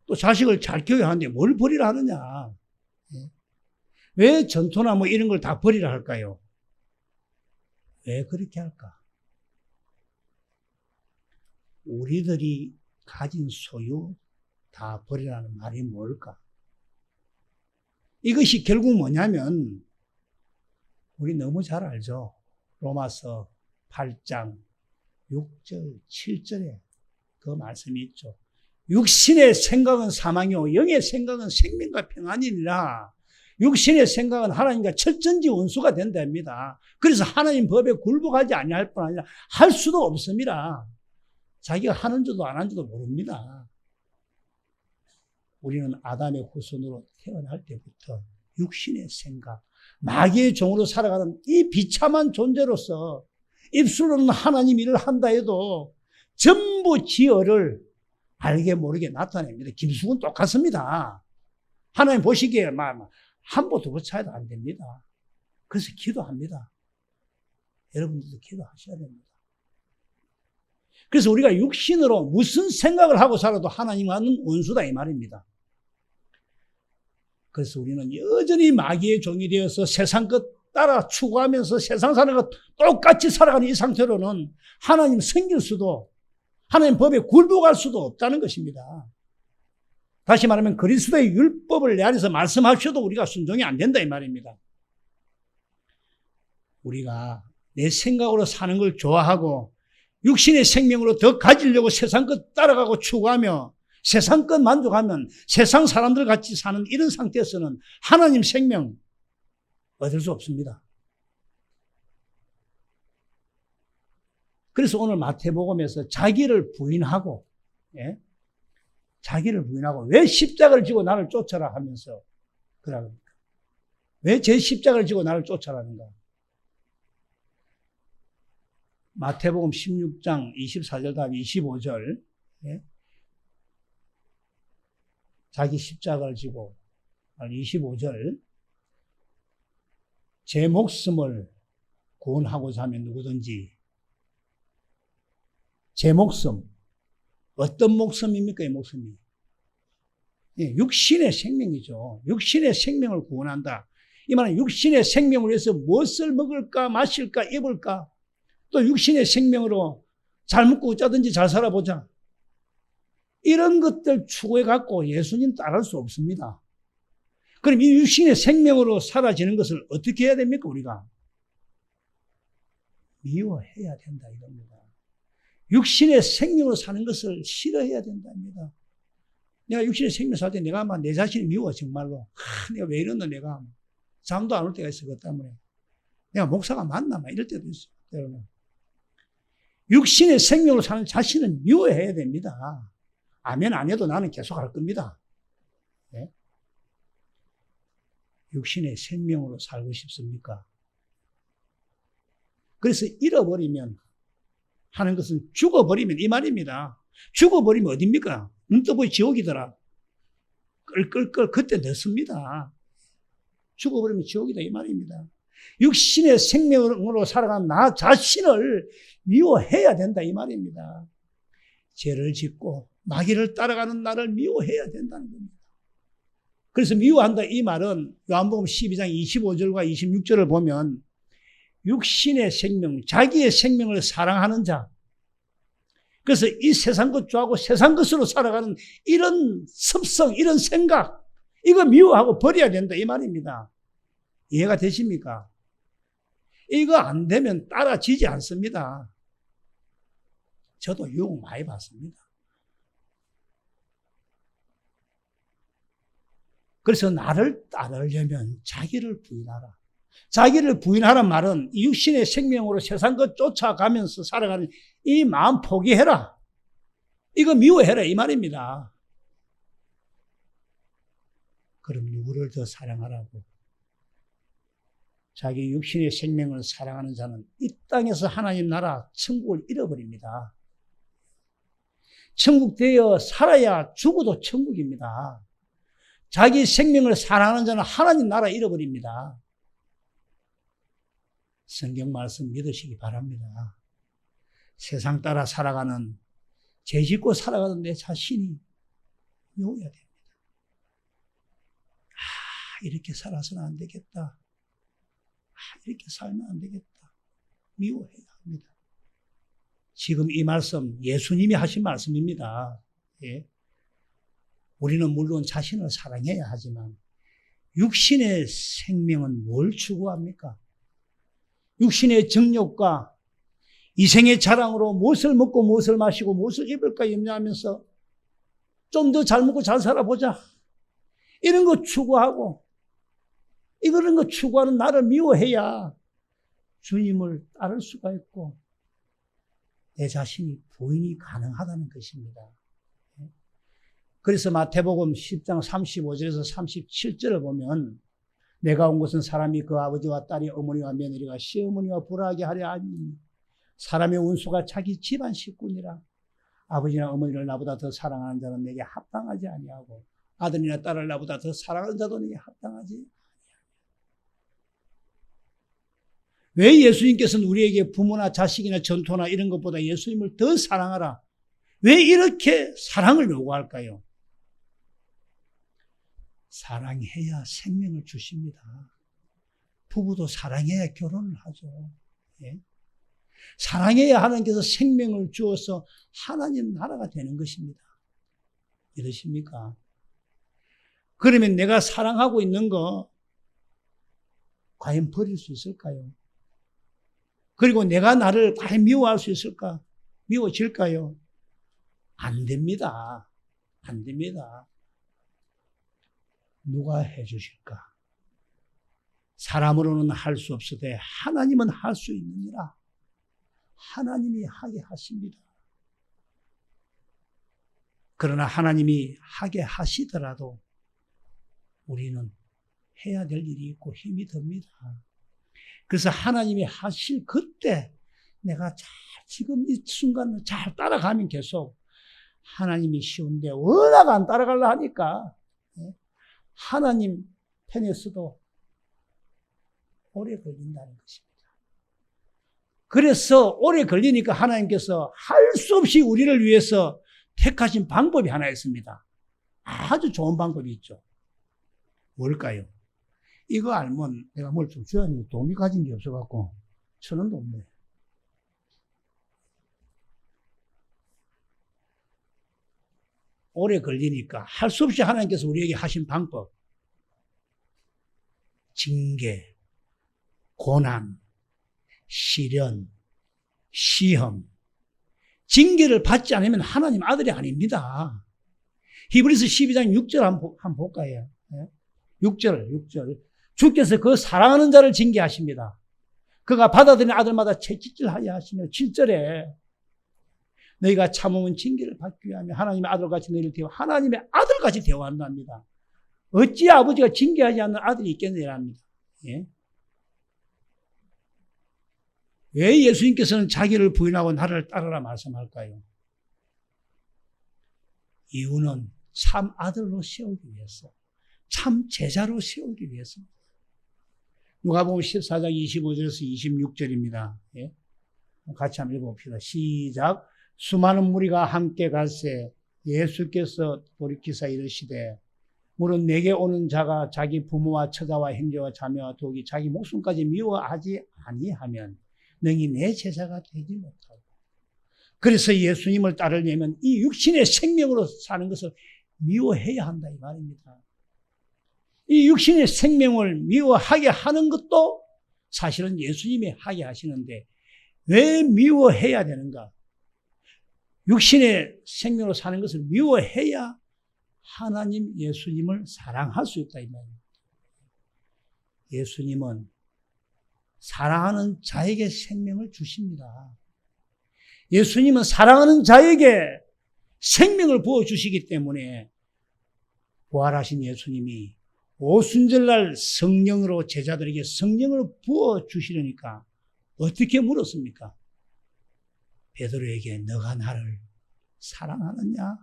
또 자식을 잘 키워야 하는데 뭘 버리라 하느냐? 왜 전토나 뭐 이런 걸 다 버리라 할까요? 왜 그렇게 할까? 우리들이 가진 소유 다 버리라는 말이 뭘까? 이것이 결국 뭐냐면 우리 너무 잘 알죠? 로마서 8장 6절, 7절에 그 말씀이 있죠. 육신의 생각은 사망이요 영의 생각은 생명과 평안이니라. 육신의 생각은 하나님과 철전지 원수가 된답니다. 그래서 하나님 법에 굴복하지 아니할 뿐 아니라 할 수도 없습니다. 자기가 하는 줄도 안 하는 줄도 모릅니다. 우리는 아담의 후손으로 태어날 때부터 육신의 생각, 마귀의 종으로 살아가는 이 비참한 존재로서 입술로는 하나님 일을 한다 해도 전부 지어를 알게 모르게 나타냅니다. 김숙은 똑같습니다. 하나님 보시기에 한 보 두 보 차이도 안 됩니다. 그래서 기도합니다. 여러분들도 기도하셔야 됩니다. 그래서 우리가 육신으로 무슨 생각을 하고 살아도 하나님과는 원수다 이 말입니다. 그래서 우리는 여전히 마귀의 종이 되어서 세상 것 따라 추구하면서 세상 사는 것 똑같이 살아가는 이 상태로는 하나님 섬길 수도 하나님 법에 굴복할 수도 없다는 것입니다. 다시 말하면 그리스도의 율법을 내 안에서 말씀하셔도 우리가 순종이 안 된다 이 말입니다. 우리가 내 생각으로 사는 걸 좋아하고 육신의 생명으로 더 가지려고 세상 것 따라가고 추구하며 세상 것 만족하면 세상 사람들 같이 사는 이런 상태에서는 하나님 생명 얻을 수 없습니다. 그래서 오늘 마태복음에서 자기를 부인하고 자기를 부인하고 왜 십자가를 지고 나를 쫓아라 하면서 그러니까 왜 제 십자가를 지고 나를 쫓아라는가? 마태복음 16장 24절 다음 25절 자기 십자가를 지고 25절 제 목숨을 구원하고자 하면 누구든지 제 목숨 어떤 목숨입니까? 이 목숨이 육신의 생명이죠. 육신의 생명을 구원한다. 이 말은 육신의 생명을 위해서 무엇을 먹을까 마실까 입을까 또 육신의 생명으로 잘 먹고 짜든지 잘 살아보자. 이런 것들 추구해 갖고 예수님 따를 수 없습니다. 그럼 이 육신의 생명으로 사라지는 것을 어떻게 해야 됩니까? 우리가 미워해야 된다 이겁니다. 육신의 생명으로 사는 것을 싫어해야 된답니다. 내가 육신의 생명 살 때 내가 내 자신이 미워 정말로. 내가 왜 이러나 내가 잠도 안 올 때가 있어 그것 때문에. 내가 목사가 맞나 이럴 때도 있어요. 여러분. 육신의 생명으로 사는 자신은 미워해야 됩니다. 아멘 안 해도 나는 계속 할 겁니다. 네? 육신의 생명으로 살고 싶습니까? 그래서 잃어버리면 하는 것은 죽어버리면 이 말입니다. 죽어버리면 어딥니까? 눈 떠보니 지옥이더라. 끌끌끌 그때 넣습니다. 죽어버리면 지옥이다 이 말입니다. 육신의 생명으로 살아가는 나 자신을 미워해야 된다 이 말입니다. 죄를 짓고 마귀를 따라가는 나를 미워해야 된다는 겁니다. 그래서 미워한다 이 말은 요한복음 12장 25절과 26절을 보면 육신의 생명, 자기의 생명을 사랑하는 자. 그래서 이 세상 것 좋아하고 세상 것으로 살아가는 이런 습성, 이런 생각, 이거 미워하고 버려야 된다 이 말입니다. 이해가 되십니까? 이거 안 되면 따라지지 않습니다. 저도 유혹 많이 받습니다. 그래서 나를 따르려면 자기를 부인하라. 자기를 부인하란 말은 육신의 생명으로 세상 것 쫓아가면서 살아가는 이 마음 포기해라. 이거 미워해라 이 말입니다. 그럼 누구를 더 사랑하라고? 자기 육신의 생명을 사랑하는 자는 이 땅에서 하나님 나라 천국을 잃어버립니다. 천국 되어 살아야 죽어도 천국입니다. 자기 생명을 사랑하는 자는 하나님 나라 잃어버립니다. 성경 말씀 믿으시기 바랍니다. 세상 따라 살아가는 죄 짓고 살아가는 내 자신이 미워야 됩니다. 이렇게 살아서는 안 되겠다. 이렇게 살면 안 되겠다. 미워해야 합니다. 지금 이 말씀 예수님이 하신 말씀입니다. 예. 우리는 물론 자신을 사랑해야 하지만 육신의 생명은 뭘 추구합니까? 육신의 정욕과 이생의 자랑으로 무엇을 먹고 무엇을 마시고 무엇을 입을까 염려하면서 좀 더 잘 먹고 잘 살아보자. 이런 거 추구하고 이런 거 추구하는 나를 미워해야 주님을 따를 수가 있고 내 자신이 부인이 가능하다는 것입니다. 그래서 마태복음 10장 35절에서 37절을 보면 내가 온 것은 사람이 그 아버지와 딸이 어머니와 며느리가 시어머니와 불화하게 하려 하니 사람의 원수가 자기 집안 식구니라. 아버지나 어머니를 나보다 더 사랑하는 자는 내게 합당하지 아니하고 아들이나 딸을 나보다 더 사랑하는 자도 내게 합당하지 아니하고. 왜 예수님께서는 우리에게 부모나 자식이나 전토나 이런 것보다 예수님을 더 사랑하라, 왜 이렇게 사랑을 요구할까요? 사랑해야 생명을 주십니다. 부부도 사랑해야 결혼을 하죠. 예? 사랑해야 하나님께서 생명을 주어서 하나님 나라가 되는 것입니다. 이러십니까? 그러면 내가 사랑하고 있는 거 과연 버릴 수 있을까요? 그리고 내가 나를 과연 미워할 수 있을까? 미워질까요? 안 됩니다. 안 됩니다. 누가 해주실까? 사람으로는 할 수 없으되 하나님은 할 수 있느니라. 하나님이 하게 하십니다. 그러나 하나님이 하게 하시더라도 우리는 해야 될 일이 있고 힘이 듭니다. 그래서 하나님이 하실 그때 내가 지금 이 순간을 잘 따라가면 계속 하나님이 쉬운데 워낙 안 따라가려 하니까 하나님 편에서도 오래 걸린다는 것입니다. 그래서 오래 걸리니까 하나님께서 할 수 없이 우리를 위해서 택하신 방법이 하나 있습니다. 아주 좋은 방법이 있죠. 뭘까요? 이거 알면 내가 뭘 좀 줘야 되는데 돈이 가진 게 없어갖고 1,000원도 없네. 오래 걸리니까 할 수 없이 하나님께서 우리에게 하신 방법. 징계, 고난, 시련, 시험. 징계를 받지 않으면 하나님 아들이 아닙니다. 히브리서 12장 6절 한번 볼까요? 6절. 주께서 그 사랑하는 자를 징계하십니다. 그가 받아들인 아들마다 채찍질하여 하시며 7절에 너희가 참으면 징계를 받기 위하며 하나님의 아들같이 너희를 대워 하나님의 아들같이 대우한답니다. 어찌 아버지가 징계하지 않는 아들이 있겠느냐랍니다. 예? 왜 예수님께서는 자기를 부인하고 나를 따르라 말씀할까요? 이유는 참 아들로 세우기 위해서, 참 제자로 세우기 위해서. 누가복음 14장 25절에서 26절입니다. 예? 같이 한번 읽어봅시다. 시작. 수많은 무리가 함께 갈새 예수께서 돌이키사 이르시되 물은 내게 오는 자가 자기 부모와 처자와 형제와 자매와 독이 자기 목숨까지 미워하지 아니하면 능히 내 제자가 되지 못하고. 그래서 예수님을 따르려면 이 육신의 생명으로 사는 것을 미워해야 한다 이 말입니다. 이 육신의 생명을 미워하게 하는 것도 사실은 예수님이 하게 하시는데 왜 미워해야 되는가? 육신의 생명으로 사는 것을 미워해야 하나님 예수님을 사랑할 수 있다 이 말입니다. 예수님은 사랑하는 자에게 생명을 주십니다. 예수님은 사랑하는 자에게 생명을 부어주시기 때문에 부활하신 예수님이 오순절날 성령으로 제자들에게 성령을 부어주시려니까 어떻게 물었습니까? 베드로에게 너가 나를 사랑하느냐?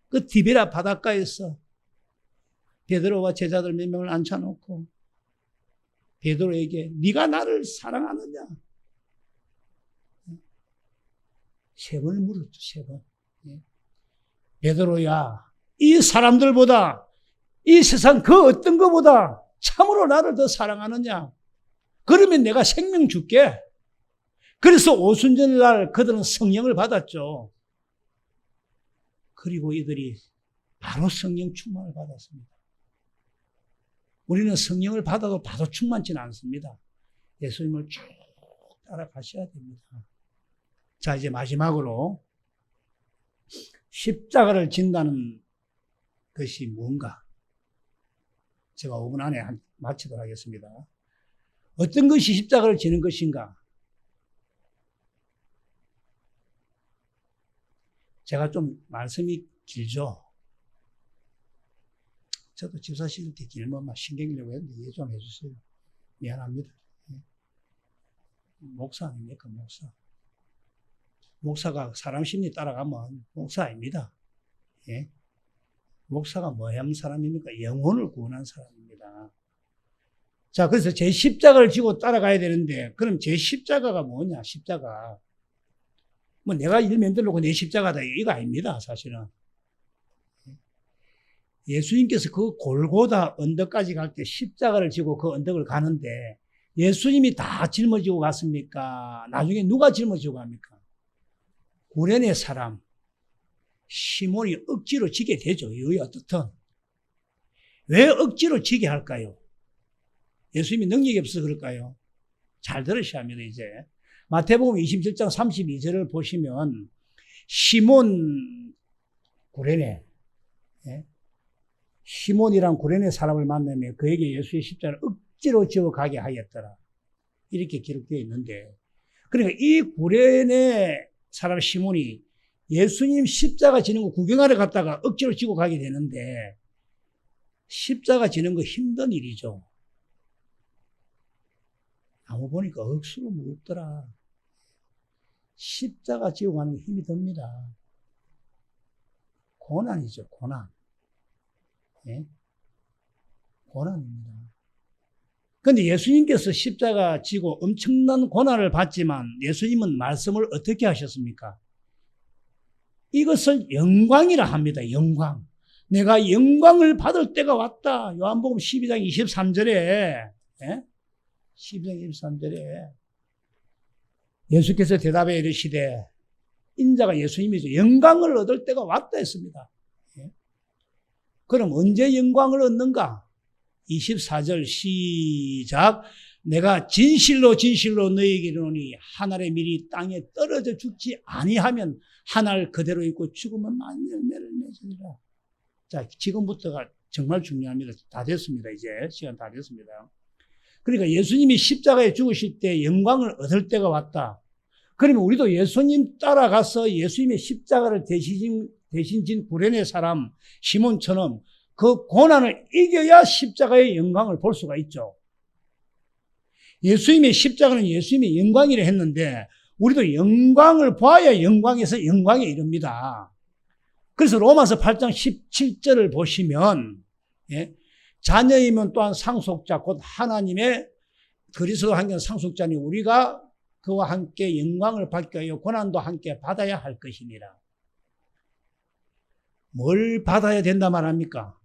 그 디베라 바닷가에서 베드로와 제자들 몇 명을 앉혀놓고 베드로에게 네가 나를 사랑하느냐? 3번을 물었죠. 3번. 베드로야, 이 사람들보다 이 세상 그 어떤 것보다 참으로 나를 더 사랑하느냐? 그러면 내가 생명 줄게. 그래서 오순절날 그들은 성령을 받았죠. 그리고 이들이 바로 성령 충만을 받았습니다. 우리는 성령을 받아도 바로 충만치는 않습니다. 예수님을 쭉 따라가셔야 됩니다. 자, 이제 마지막으로 십자가를 진다는 것이 뭔가? 제가 5분 안에 마치도록 하겠습니다. 어떤 것이 십자가를 지는 것인가? 제가 좀 말씀이 길죠. 저도 집사 시킬 때 길면 막 신경내고 했는데 이해 좀 해주세요. 미안합니다. 목사 아닙니까, 목사. 목사가 사람 심리 따라가면 목사 아닙니다. 예? 목사가 뭐한 사람입니까? 영혼을 구원한 사람입니다. 자, 그래서 제 십자가를 지고 따라가야 되는데, 그럼 제 십자가가 뭐냐, 십자가. 뭐 내가 일 만들려고 내 십자가다, 이거 아닙니다, 사실은. 예수님께서 그 골고다 언덕까지 갈 때 십자가를 지고 그 언덕을 가는데, 예수님이 다 짊어지고 갔습니까? 나중에 누가 짊어지고 갑니까? 구레네 사람, 시몬이 억지로 지게 되죠. 이유 어떻든. 왜 억지로 지게 할까요? 예수님이 능력이 없어서 그럴까요? 잘 들으셔야 합니다, 이제. 마태복음 27장 32절을 보시면, 시몬 구레네, 예? 시몬이란 구레네 사람을 만나며 그에게 예수의 십자가를 억지로 지어 가게 하였더라. 이렇게 기록되어 있는데, 그러니까 이 구레네 사람 시몬이 예수님 십자가 지는 거 구경하러 갔다가 억지로 지고 가게 되는데, 십자가 지는 거 힘든 일이죠. 나무 보니까 억수로 무겁더라. 십자가 지고 가는 게 힘이 듭니다. 고난이죠, 고난. 예? 고난입니다. 근데 예수님께서 십자가 지고 엄청난 고난을 받지만 예수님은 말씀을 어떻게 하셨습니까? 이것을 영광이라 합니다. 영광. 내가 영광을 받을 때가 왔다. 요한복음 12장 23절에 예? 12장 23절에 예수께서 대답해 이르시되 인자가 예수님이죠. 영광을 얻을 때가 왔다 했습니다. 예? 그럼 언제 영광을 얻는가? 24절 시작. 내가 진실로 진실로 너희에게 이르노니 한 알의 밀이 땅에 떨어져 죽지 아니하면 한 알 그대로 있고 죽으면 많은 열매를 맺으리라. 자, 지금부터가 정말 중요합니다. 다 됐습니다. 이제 시간 다 됐습니다. 그러니까 예수님이 십자가에 죽으실 때 영광을 얻을 때가 왔다. 그러면 우리도 예수님 따라가서 예수님의 십자가를 대신 진 구레네 사람 시몬처럼 그 고난을 이겨야 십자가의 영광을 볼 수가 있죠. 예수님의 십자가는 예수님의 영광이라 했는데 우리도 영광을 봐야 영광에서 영광에 이릅니다. 그래서 로마서 8장 17절을 보시면 예, 자녀이면 또한 상속자 곧 하나님의 그리스도 한견 상속자니 우리가 그와 함께 영광을 받게 하여 고난도 함께 받아야 할 것이니라. 뭘 받아야 된다 말합니까?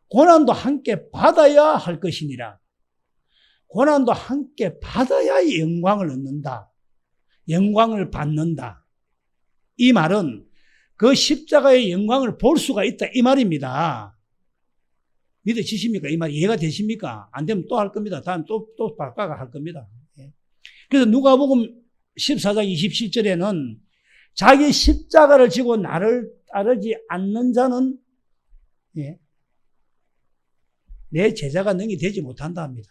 고난도 함께 받아야 할 것이니라. 고난도 함께 받아야 영광을 얻는다. 영광을 받는다. 이 말은 그 십자가의 영광을 볼 수가 있다. 이 말입니다. 믿어지십니까? 이 말 이해가 되십니까? 안 되면 또 할 겁니다. 다음 또 바꿔가 할 겁니다. 그래서 누가복음 14장 27절에는 자기 십자가를 지고 나를 따르지 않는 자는 내 제자가 능히 되지 못한다 합니다.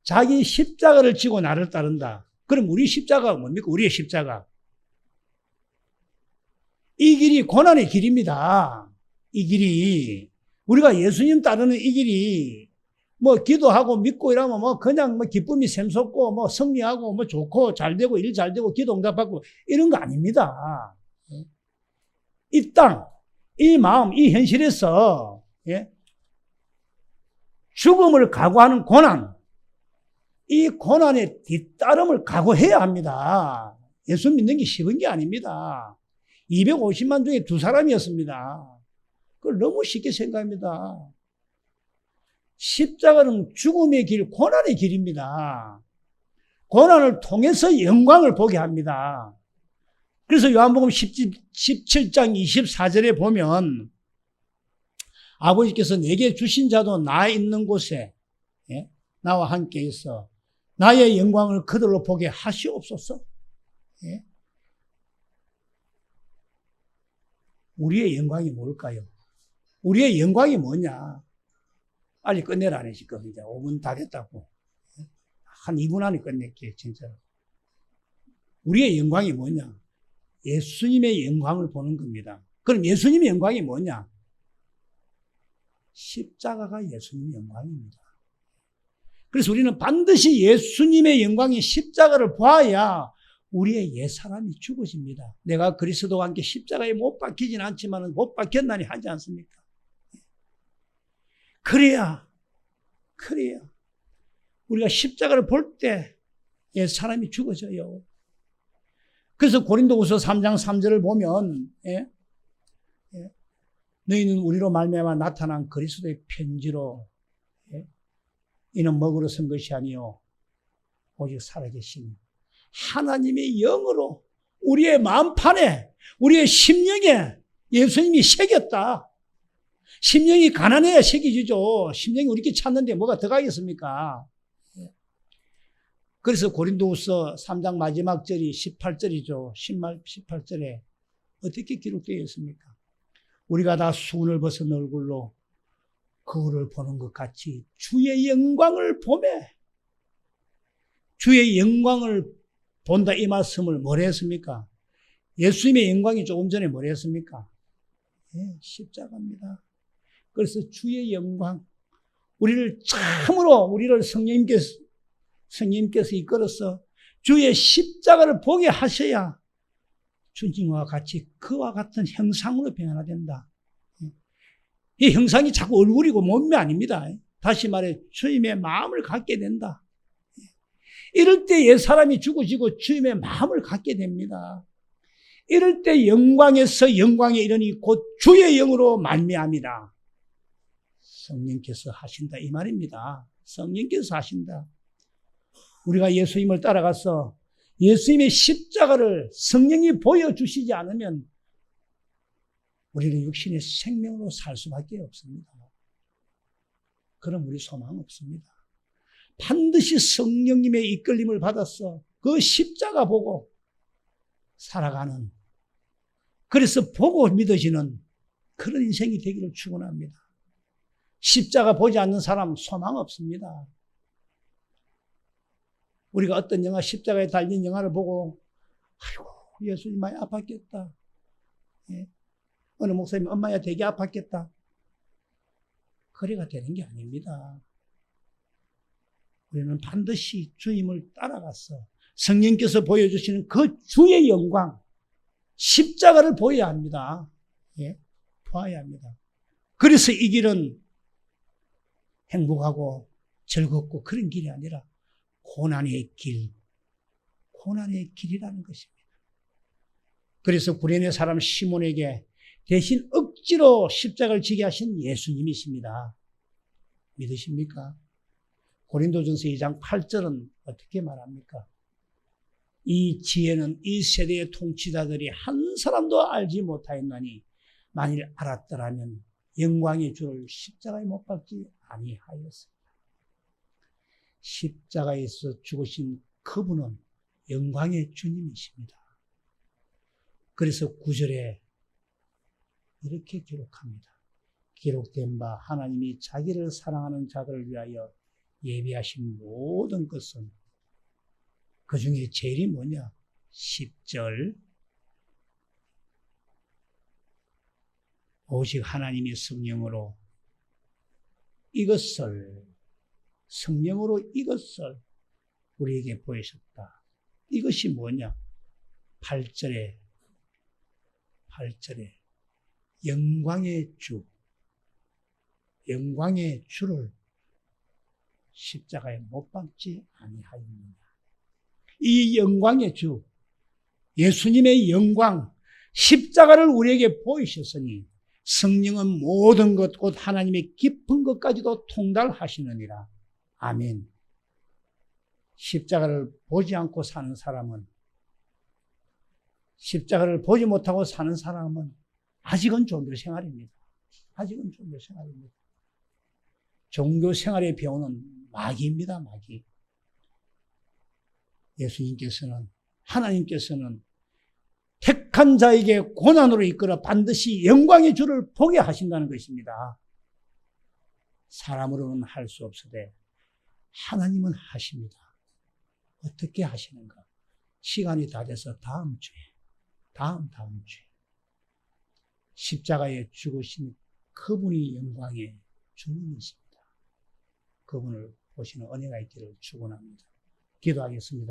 자기 십자가를 지고 나를 따른다. 그럼 우리 십자가가 뭡니까? 우리의 십자가. 이 길이 고난의 길입니다. 이 길이. 우리가 예수님 따르는 이 길이 뭐 기도하고 믿고 이러면 뭐 그냥 뭐 기쁨이 샘솟고 뭐 승리하고 뭐 좋고 잘 되고 일 잘 되고 기도 응답받고 이런 거 아닙니다. 이 땅, 이 마음, 이 현실에서 죽음을 각오하는 고난, 이 고난의 뒤따름을 각오해야 합니다. 예수 믿는 게 쉬운 게 아닙니다. 250만 중에 2사람이었습니다. 그걸 너무 쉽게 생각합니다. 십자가는 죽음의 길, 고난의 길입니다. 고난을 통해서 영광을 보게 합니다. 그래서 요한복음 17장 24절에 보면 아버지께서 내게 주신 자도 나 있는 곳에 나와 함께 있어 나의 영광을 그들로 보게 하시옵소서. 우리의 영광이 뭘까요? 우리의 영광이 뭐냐? 빨리 끝내라네, 지금. 이제 5분 다 됐다고. 한 2분 안에 끝낼게, 진짜. 우리의 영광이 뭐냐? 예수님의 영광을 보는 겁니다. 그럼 예수님의 영광이 뭐냐? 십자가가 예수님의 영광입니다. 그래서 우리는 반드시 예수님의 영광인 십자가를 봐야 우리의 옛사람이 죽어집니다. 내가 그리스도와 함께 십자가에 못 박히진 않지만 못 박혔나니 하지 않습니까? 그래야 우리가 십자가를 볼 때 옛사람이 죽어져요. 그래서 고린도후서 3장 3절을 보면 너희는 우리로 말미암아 나타난 그리스도의 편지로 이는 먹으러 선 것이 아니요 오직 살아계신 하나님의 영으로 우리의 마음판에 우리의 심령에 예수님이 새겼다. 심령이 가난해야 새겨지죠. 심령이 우리께 찾는데 뭐가 더 가겠습니까? 그래서 고린도후서 3장 마지막 절이 18절이죠. 18절에 어떻게 기록되어 있습니까? 우리가 다 수은을 벗은 얼굴로 거울을 보는 것 같이 주의 영광을 보매 주의 영광을 본다 이 말씀을 뭐라 했습니까? 예수님의 영광이 조금 전에 뭐라 했습니까? 십자가입니다. 그래서 주의 영광 우리를 참으로 우리를 성령님께서 이끌어서 주의 십자가를 보게 하셔야 주님과 같이 그와 같은 형상으로 변화된다. 이 형상이 자꾸 얼굴이고 몸이 아닙니다. 다시 말해 주님의 마음을 갖게 된다. 이럴 때 옛사람이 죽어지고 주님의 마음을 갖게 됩니다. 이럴 때 영광에서 영광에 이르니 곧 주의 영으로 말미암이라. 성령께서 하신다 이 말입니다. 성령께서 하신다. 우리가 예수님을 따라가서 예수님의 십자가를 성령이 보여주시지 않으면 우리는 육신의 생명으로 살 수밖에 없습니다. 그럼 우리 소망 없습니다. 반드시 성령님의 이끌림을 받아서 그 십자가 보고 살아가는 그래서 보고 믿어지는 그런 인생이 되기를 축원합니다. 십자가 보지 않는 사람 소망 없습니다. 우리가 어떤 영화 십자가에 달린 영화를 보고 아이고 예수님 많이 아팠겠다. 어느 목사님 엄마야 되게 아팠겠다. 그래가 되는 게 아닙니다. 우리는 반드시 주님을 따라가서 성령께서 보여주시는 그 주의 영광 십자가를 보여야 합니다. 보아야 합니다. 그래서 이 길은 행복하고 즐겁고 그런 길이 아니라 고난의 길이라는 것입니다. 그래서 구레네 사람 시몬에게 대신 억지로 십자가를 지게 하신 예수님이십니다. 믿으십니까? 고린도전서 2장 8절은 어떻게 말합니까? 이 지혜는 이 세대의 통치자들이 한 사람도 알지 못하였나니 만일 알았더라면 영광의 주를 십자가에 못 박지 아니하였습니다. 십자가에서 죽으신 그분은 영광의 주님이십니다. 그래서 9절에 이렇게 기록합니다. 기록된 바 하나님이 자기를 사랑하는 자들을 위하여 예비하신 모든 것은 그 중에 제일이 뭐냐? 10절 오직 하나님의 성령으로 성령으로 이것을 우리에게 보이셨다. 이것이 뭐냐? 8절에 영광의 주를 십자가에 못 박지 아니하였느냐. 이 영광의 주, 예수님의 영광, 십자가를 우리에게 보이셨으니 성령은 모든 것, 곧 하나님의 깊은 것까지도 통달하시느니라. 아멘. 십자가를 보지 않고 사는 사람은, 십자가를 보지 못하고 사는 사람은 아직은 종교생활입니다. 종교생활의 배우는 마귀입니다, 마귀. 예수님께서는, 하나님께서는 택한 자에게 고난으로 이끌어 반드시 영광의 주를 보게 하신다는 것입니다. 사람으로는 할 수 없으되 하나님은 하십니다. 어떻게 하시는가? 시간이 다 돼서 다음 주에 십자가에 죽으신 그분이 영광의 주님이십니다. 그분을 보시는 은혜가 있기를 축원합니다. 기도하겠습니다.